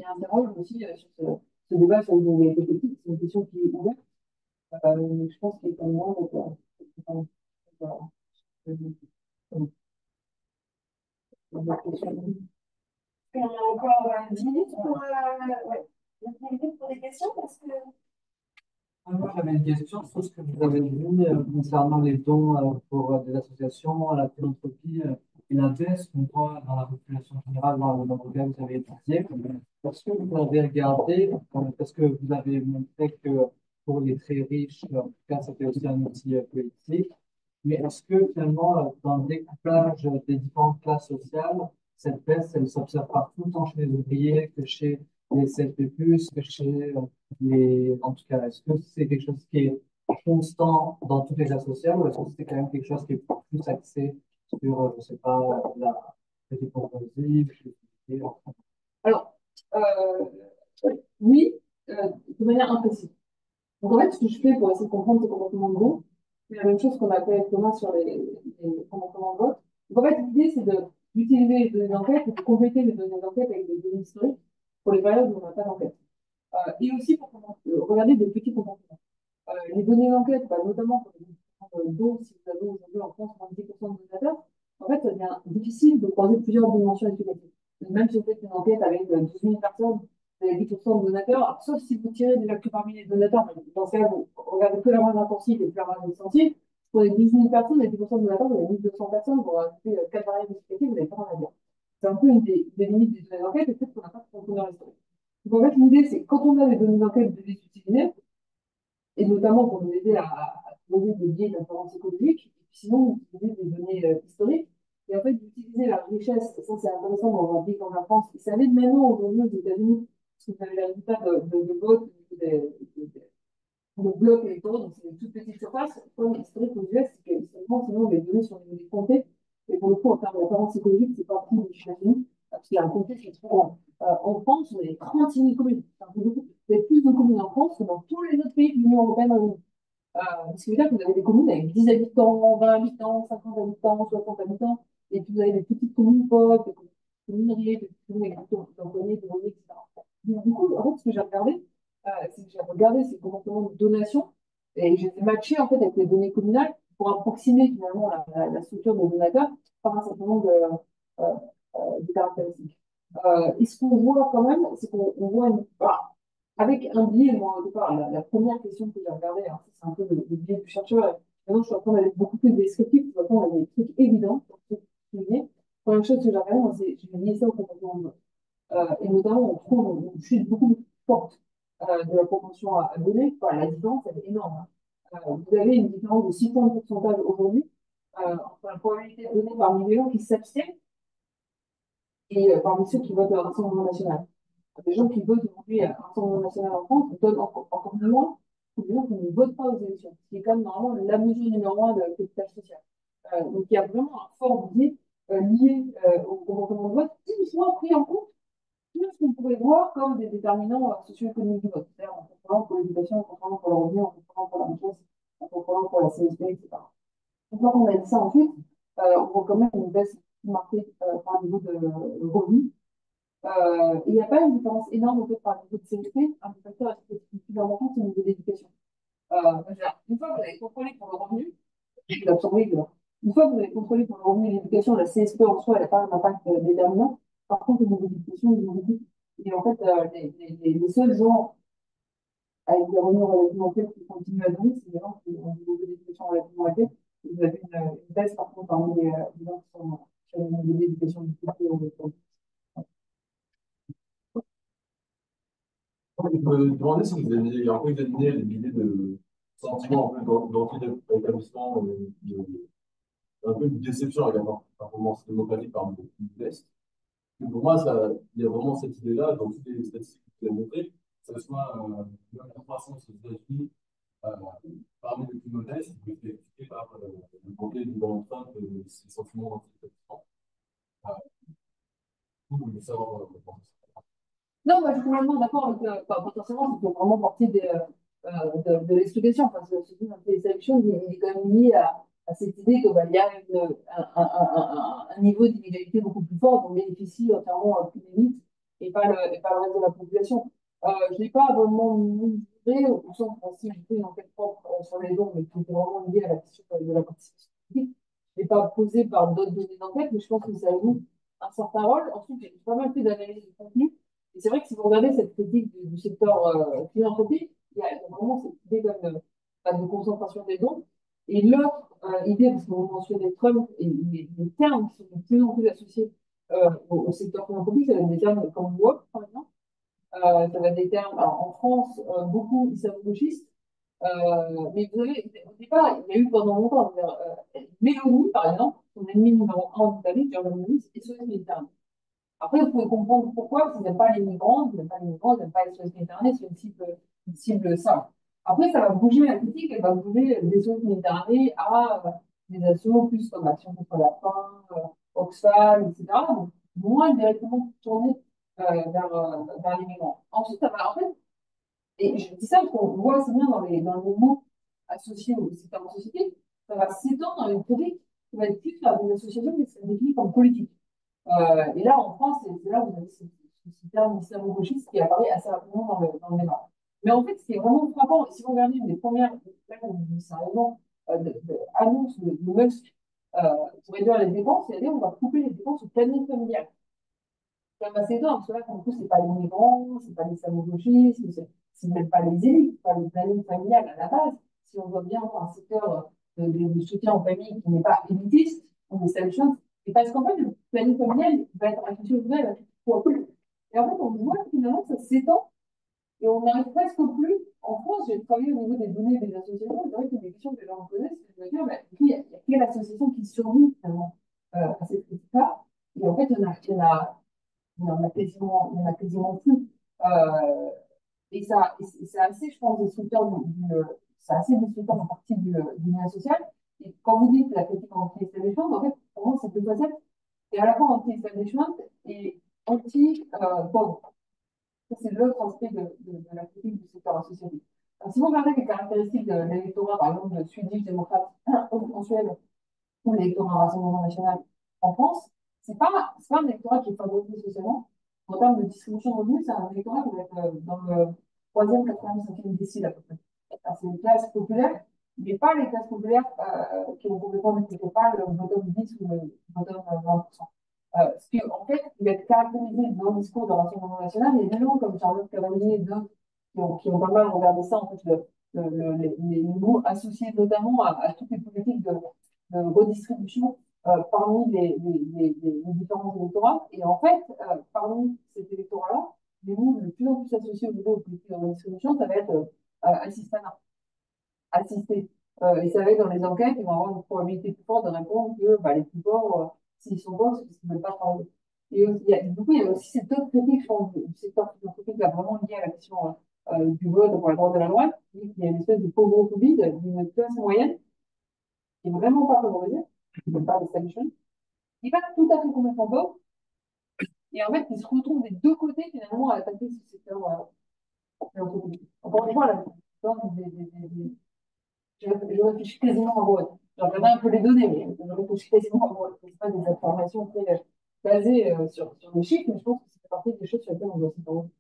interroge aussi sur ce débat sur l'égalité politique. C'est une question qui est ouverte. Je pense qu'il est quand même moins Et on a encore 10 minutes pour, ouais, 10 minutes pour des questions parce que. Moi, j'avais une question sur ce que vous avez dit concernant les dons pour des associations, la philanthropie et la baisse qu'on voit dans la population générale, dans le nombre que vous avez étudié. Est-ce que vous avez regardé, parce que vous avez montré que pour les très riches, en tout cas, c'était aussi un outil politique, mais est-ce que finalement, dans le découpage des différentes classes sociales, cette baisse, elle s'observe partout, tant chez les ouvriers que chez les CLP+, que chez en tout cas, est-ce que c'est quelque chose qui est constant dans toutes les classes sociales ou est-ce que c'est quand même quelque chose qui est plus axé sur, je sais pas, la petite bourgeoisie, Alors, oui, de manière imprécise. Donc, en fait, ce que je fais pour essayer de comprendre ces comportements de groupe, c'est la même chose qu'on a fait avec Thomas sur les comportements de vote. Donc, en fait, l'idée, c'est d'utiliser les données d'enquête et de compléter les données d'enquête avec des données historiques pour les périodes où on n'a pas d'enquête. Et aussi pour regarder des petits comportements. Les données d'enquête, bah, notamment pour les dons, si vous avez aujourd'hui en France moins de 10% de donateurs, en fait, ça devient difficile de croiser plusieurs dimensions explicatives. Même si vous faites une enquête avec 12 000 personnes, vous avez 10% de donateurs, alors, sauf si vous tirez déjà que parmi les donateurs, mais dans ce cas, vous regardez que la moindre intensive et plus la moindre extensive. Pour les 12 000 personnes, les 10% de donateurs, vous avez 1200 personnes, vous rajoutez 4 variables explicatives, vous n'avez pas rien à dire. C'est un peu une des limites des données d'enquête, et peut-être qu'on n'a pas de conteneur historique. Donc en fait, l'idée, c'est quand on a des données d'enquête, de les utiliser, et notamment pour nous aider à trouver des biais d'influence écologique, et puis sinon, utiliser des données historiques. Et en fait, d'utiliser la richesse, et ça c'est intéressant dans un pays comme la France, et ça l'est maintenant aujourd'hui aux États-Unis, parce que vous avez les résultats de vote, de blocs électoraux, donc c'est une toute petite surface. Le problème historique aux US, c'est que historiquement, sinon, les données sont des comtés, et pour le coup, en termes d'apparence écologique, c'est pas plus des États-Unis, parce qu'il y a un comté qui est trop grand. En France, on est 36 000 communes. C'est un peu beaucoup. Il y a plus de communes en France que dans tous les autres pays de l'Union européenne réunis. Ce qui veut dire que vous avez des communes avec 10 habitants, 20 habitants, 50 habitants, 60 habitants, et puis vous avez des petites communes pauvres, des communes rurales, des petites communes avec des employés, des loyers, etc. Donc, du coup, en fait, ce que j'ai regardé, c'est que j'ai regardé ces comportements de donation et j'ai matché en fait avec les données communales pour approximer finalement la structure des donateurs par un certain nombre de caractéristiques. Et ce qu'on voit quand même, c'est qu'on voit avec un biais, moi, au départ, la première question que j'ai regardée, hein, c'est un peu le biais du chercheur. Maintenant, je suis en train d'aller beaucoup plus descriptif, maintenant, on a des trucs évidents. Première chose que j'ai regardée, moi, c'est je vais lier ça au comportement de vote. Et notamment, on trouve une chute beaucoup plus forte de la proportion à donner. Enfin, la différence, elle est énorme. Hein. Vous avez une différence de 6 points de pourcentage aujourd'hui entre la probabilité donnée parmi les gens qui s'abstiennent et parmi ceux qui votent à l'Assemblée nationale. Les gens qui votent aujourd'hui à l'Assemblée nationale en France donnent encore moins que les gens qui ne votent pas aux élections, ce qui est quand même normalement la mesure numéro un de capital social. Donc il y a vraiment un fort biais lié au comportement de vote, qui soit pris en compte tout ce qu'on pourrait voir comme des déterminants socio-économiques du vote, c'est-à-dire en contrôlant pour l'éducation, en contrôlant pour le revenu, en contrôlant pour la richesse, en contrôlant pour la CSP, etc. Une fois qu'on a dit ça ensuite, on voit quand même une baisse marquée par le niveau de revenu. Et il n'y a pas une différence énorme en fait, par le niveau de CSP. Un des facteurs plus important, c'est le niveau d'éducation. Une fois que vous avez contrôlé pour le revenu, une fois que vous avez contrôlé pour le revenu et l'éducation, la CSP en soi, elle n'a pas un impact déterminant. Par contre, le niveau d'éducation, il est beaucoup. Et en fait, les seuls gens avec des revenus relativement faibles qui continuent à donner, c'est les gens qui ont des niveaux d'éducation relativement élevés. Vous avez une baisse, par contre, parmi les gens qui sont sur le niveau d'éducation du plus haut. Je me demandais si vous aviez un peu examiné l'idée de sentiment un peu d'anti-établissement, un peu de déception avec la performance démocratique parmi les tests. Pour moi, il y a vraiment cette idée-là, dans toutes les statistiques que vous avez montrées, que ce soit même la croissance aux États-Unis euh, parmi les plus modestes, qui peut être expliquée par le côté du Donald Trump et ses sentiments d'anti-établissement. Vous voulez savoir Non, moi, je suis complètement d'accord avec, potentiellement, ça peut vraiment partie de l'explication. Enfin, ce type d'intellectualisation, il est quand même lié à cette idée que, bah, il y a un niveau d'inégalité beaucoup plus fort dont bénéficie entièrement plus l'élite et pas le reste de la population. Je n'ai pas vraiment mesuré, au sens où si j'ai fait une enquête propre sur les dons, mais qui était vraiment liée à la question de la participation politique. Je ne l'ai pas posé par d'autres données d'enquête, mais je pense que ça joue un certain rôle. Ensuite, j'ai pas mal fait d'analyse de contenu. Et c'est vrai que si vous regardez cette critique du secteur philanthropique, il y a vraiment cette idée comme, de concentration des dons. Et l'autre idée, parce qu'on mentionnait Trump, et les termes qui sont de plus en plus associés au secteur philanthropique, ça va être des termes comme woke, par exemple. Ça va être des termes, alors, en France, beaucoup islamo-gauchistes. Mais vous savez, au départ, il y a eu pendant longtemps, Mélanie, par exemple, son ennemi numéro un en Italie, Giorgia Meloni, et SOS Méditerranée. Après, vous pouvez comprendre pourquoi, parce qu'ils n'aiment pas les migrants, ils n'aiment pas les migrants, ils n'aiment pas les SOS Méditerranée, c'est une cible simple. Après, ça va bouger la critique, elle va bouger des SOS Méditerranée à des assos plus comme Action contre la faim, Oxfam, etc. Donc, moins directement tourner vers les migrants. Ensuite, ça va, en fait, et je dis ça parce qu'on voit assez bien dans les mouvements associés au secteur en société, ça va s'étendre dans une critique qui va être plus vers des associations qui seraient définies comme politiques. Et là, en France, c'est là où vous avez ce terme islamo-gauchiste qui apparaît assez rapidement dans le débat. Mais en fait, ce qui est vraiment frappant, si vous regardez les premières annonces de Musk pour réduire les dépenses, c'est-à-dire on va couper les dépenses au planning familial. C'est quand même assez étonnant, parce que là, pour le coup, c'est pas les migrants, c'est pas les islamo-gauchistes, c'est même pas les élites, pas le planning familial à la base. Si on voit bien un secteur de soutien aux familles qui n'est pas élitiste, on est seule chose. Et parce qu'en fait, le planning familial va être affiché au final pour plus. Et en fait, on voit que finalement, ça s'étend et on n'arrive presque plus. En France, j'ai travaillé au niveau des données des associations. C'est vrai qu'il y a des questions que les gens me posent, c'est de me dire, mais, il y a quelle association qui survit finalement à cette critique-là? Et en fait, il y en a quasiment plus. Et c'est assez, je pense, destructeur c'est assez destructeur en partie du lien social. Et quand vous dites la critique anti-establishment, en fait, pour moi, c'est deux facettes. C'est à la fois anti-establishment et anti-pauvre. Ça, c'est l'autre aspect de la critique du secteur associatif. Alors, si vous regardez les caractéristiques de l'électorat, par exemple, de Swedish démocrate en Suède, ou l'électorat Rassemblement national en France, c'est pas un électorat qui est favorisé socialement. En termes de distribution de revenus, c'est un électorat qui va être dans le troisième, quatrième, cinquième décile à peu près. C'est une classe populaire, mais pas les classes populaires qui ont complètement détecté, pas le bottom 10 ou le bottom 20%. Ce qui, en fait, il va être caractérisé dans le discours de Rassemblement national, il y a des gens comme Charlotte Cavalier et d'autres qui ont pas mal regardé ça, en fait, les mots associés notamment à toutes les politiques de redistribution parmi les différents électorats. Et en fait, parmi cet associés au niveau politique de redistribution, ça va être assistanat, assisté. Et ça va être dans les enquêtes, ils vont avoir une probabilité plus forte de répondre que bah, les plus pauvres, s'ils sont pauvres, c'est parce qu'ils ne veulent pas travailler. Et du coup, il y a aussi cette autre critique, je pense, du secteur philosophique là, vraiment lié à la question du vote pour la droite de la droite, qui y a une espèce de pauvrophobie d'une classe moyenne qui n'est vraiment pas favorisée, qui ne pas d'establishment, qui n'est pas tout à fait complètement pauvre, et en fait, ils se retrouvent des deux côtés finalement à attaquer ce secteur philosophique. Encore une fois, là, je réfléchis quasiment en voix. J'en connais un peu les données, mais je réfléchis quasiment en voix. Ce n'est pas des informations très basées sur des chiffres, mais je pense que c'est partie des choses sur lesquelles on doit s'interroger.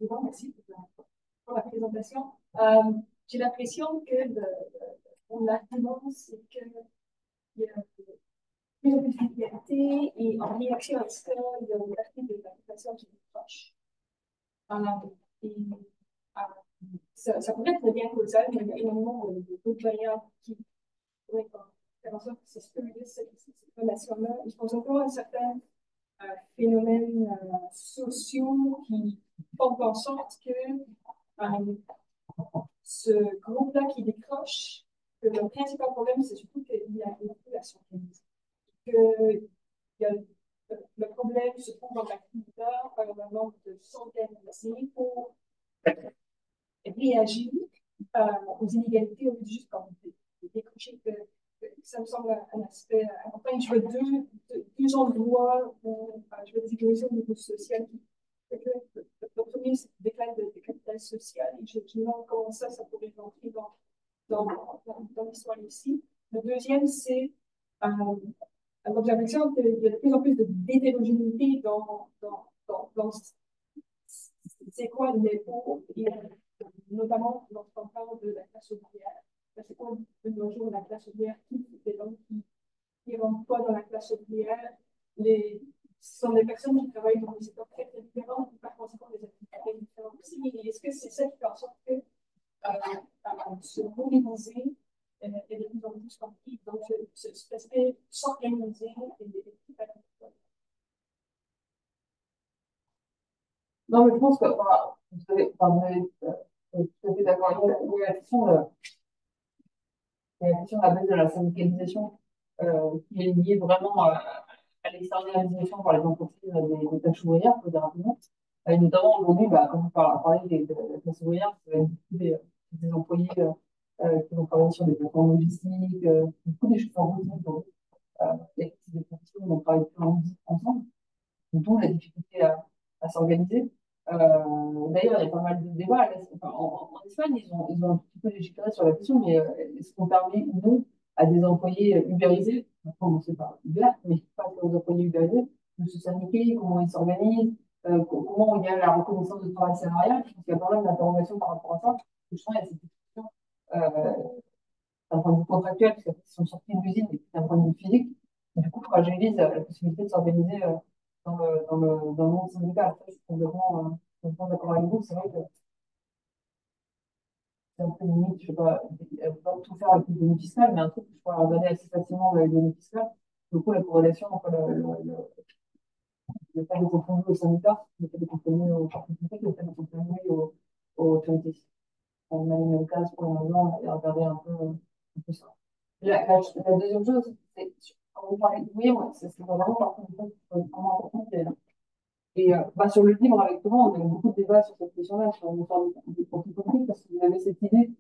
Bon, merci pour la présentation. J'ai l'impression que l'argument, c'est qu'il y a plus en plus d'inégalités et en réaction à ça, il y a une partie de la population qui est proche. Et ça pourrait être bien causal, mais il y a énormément d'autres variables qui pourraient faire en sorte que c'est stimuler cette relation-là. Et je pense encore à un certain phénomènes sociaux qui font en sorte que ce groupe-là qui décroche, que le principal problème, c'est surtout qu'il y a une population qui le problème se trouve dans l'activité, par le nombre de s'organiser pour réagir aux inégalités au lieu de juste comme décrocher que ça me semble un aspect important. Je veux deux endroits où je veux des évolutions au niveau social. Le premier, c'est le déclin de capital social. Et je me demande comment ça pourrait rentrer dans l'histoire ici. Le deuxième, c'est j'ai l'impression qu'il y a de plus en plus d'hétérogénéité dans c'est quoi l'impôt, et notamment lorsqu'on parle de la classe ouvrière. C'est quoi de nos jours la classe ouvrière qui ne rentrent pas dans la classe ouvrière. Ce sont des personnes qui travaillent dans des secteurs très, très différents, et par conséquent des activités différentes aussi. Et est-ce que c'est ça qui fait en sorte que se mobiliser est de plus en plus compris? Donc, cet aspect s'organiser et Non, mais je pense que, vous avez, tout à fait d'accord. Il y a la question de la baisse de la syndicalisation qui est liée vraiment à l'externalisation par les entreprises des tâches ouvrières, faut dire rapidement. Et notamment aujourd'hui, quand on parle de la classe ouvrière, ça va être beaucoup des employés qui vont travailler sur des plateformes logistiques, beaucoup des choses en routine aujourd'hui. Des professions où on travaille plus ensemble, d'où la difficulté à s'organiser. D'ailleurs, il y a pas mal de débats. En Espagne, ils ont un petit peu légiféré sur la question, mais est-ce qu'on permet ou non à des employés ubérisés, on va commencer par Uber, mais pas aux employés ubérisés, de se syndiquer, comment ils s'organisent, comment il y a la reconnaissance de travail salarial? Je pense qu'il y a pas mal d'interrogations par rapport à ça. Je sens qu'il y a cette discussion d'un point de vue contractuel, parce qu'ils sont sortis de l'usine, et d'un point de vue physique, et du coup, fragilise la possibilité de s'organiser dans le monde syndical. Je suis complètement d'accord avec vous. C'est vrai que c'est un peu limite, je ne vais pas tout faire avec les données fiscales, mais un truc que je pourrais leur donner assez facilement avec les données fiscales, du coup, la corrélation entre le fait de compromis au syndicat, le fait de compromis au parti politique, le fait de compromis au charities. On a mis en place pour le moment et regarder un peu ça. La deuxième chose, c'est quand vous parlez de oui, c'est vraiment partie du fait qu'il faut être vraiment important. Et sur le livre, avec Thomas, on a eu beaucoup de débats sur cette question-là, sur l'histoire du profil politique, parce que vous avez cette idée,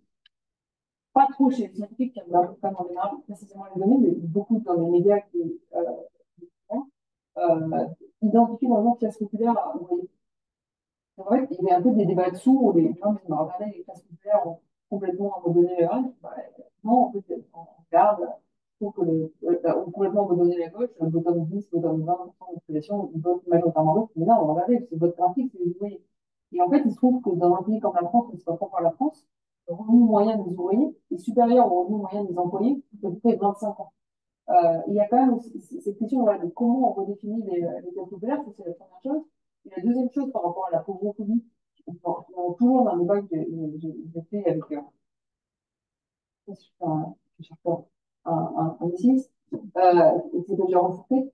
pas trop chez les scientifiques, qui aiment pas en général précisément les données, mais beaucoup dans les médias qui identifient vraiment classe populaire. En fait, il y a un peu des débats dessous où les gens disent, regardez, les classes populaires ont complètement abandonné les règles. Non, en fait, on regarde, je trouve que ont complètement abandonné la gauche, le bottom 10, bottom 20% de la population, ils votent majoritairement gauche, mais là, on regardez, c'est votre graphique, c'est les ouvriers. Et en fait, il se trouve que dans un pays comme la France, mais c'est pas propre à la France, le revenu moyen des ouvriers est supérieur au revenu moyen des employés depuis à peu près 25 ans. Il y a quand même cette question de comment on redéfinit les classes populaires, ça c'est la première chose. Et la deuxième chose par rapport à la pauvrophobie, toujours dans le débat que j'ai fait avec je cherche un essayiste, c'est que j'ai rencontré,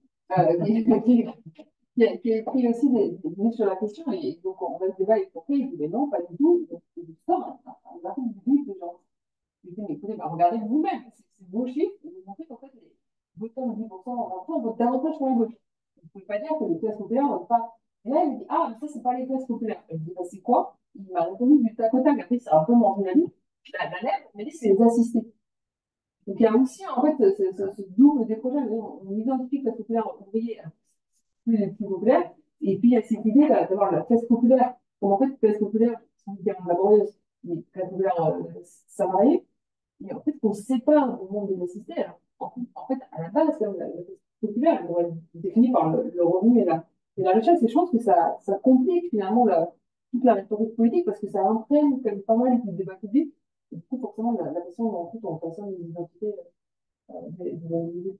qui a écrit aussi des livres sur la question, et donc on a ce débat avec compris, il dit, mais non, pas du tout, donc c'est du sort, un article du livre de gens. Je dis, mais écoutez, bah, regardez vous-même, c'est vos chiffres, et vous montrez qu'en fait, les votants de 10% en 20 ans votent davantage pour la gauche. Vous ne pouvez pas dire que les classes populaires ne votent pas. Et là, il me dit, ah, mais ça, c'est pas les classes populaires. Je dis, bah, c'est quoi? Il m'a répondu du tac au tac, après, c'est un peu mon avis. La lettre, il m'a dit, c'est les assistés. Donc, il y a aussi, en fait, ce double décrochage. On identifie que la populaire ouvrier, plus les plus populaires, et puis il y a cette idée d'avoir la classe populaire. Comme en fait, la classe populaire, c'est une laborieuse, mais classe populaire salariée, et en fait, qu'on sépare du monde des assistés. Alors, en fait, à la base, la classe populaire, elle doit être définie par le revenu et la richesse, et je pense que ça complique finalement toute la rhétorique politique parce que ça entraîne quand même pas mal du débat public. Et du coup, forcément, la façon dont on façonne les identités des individus.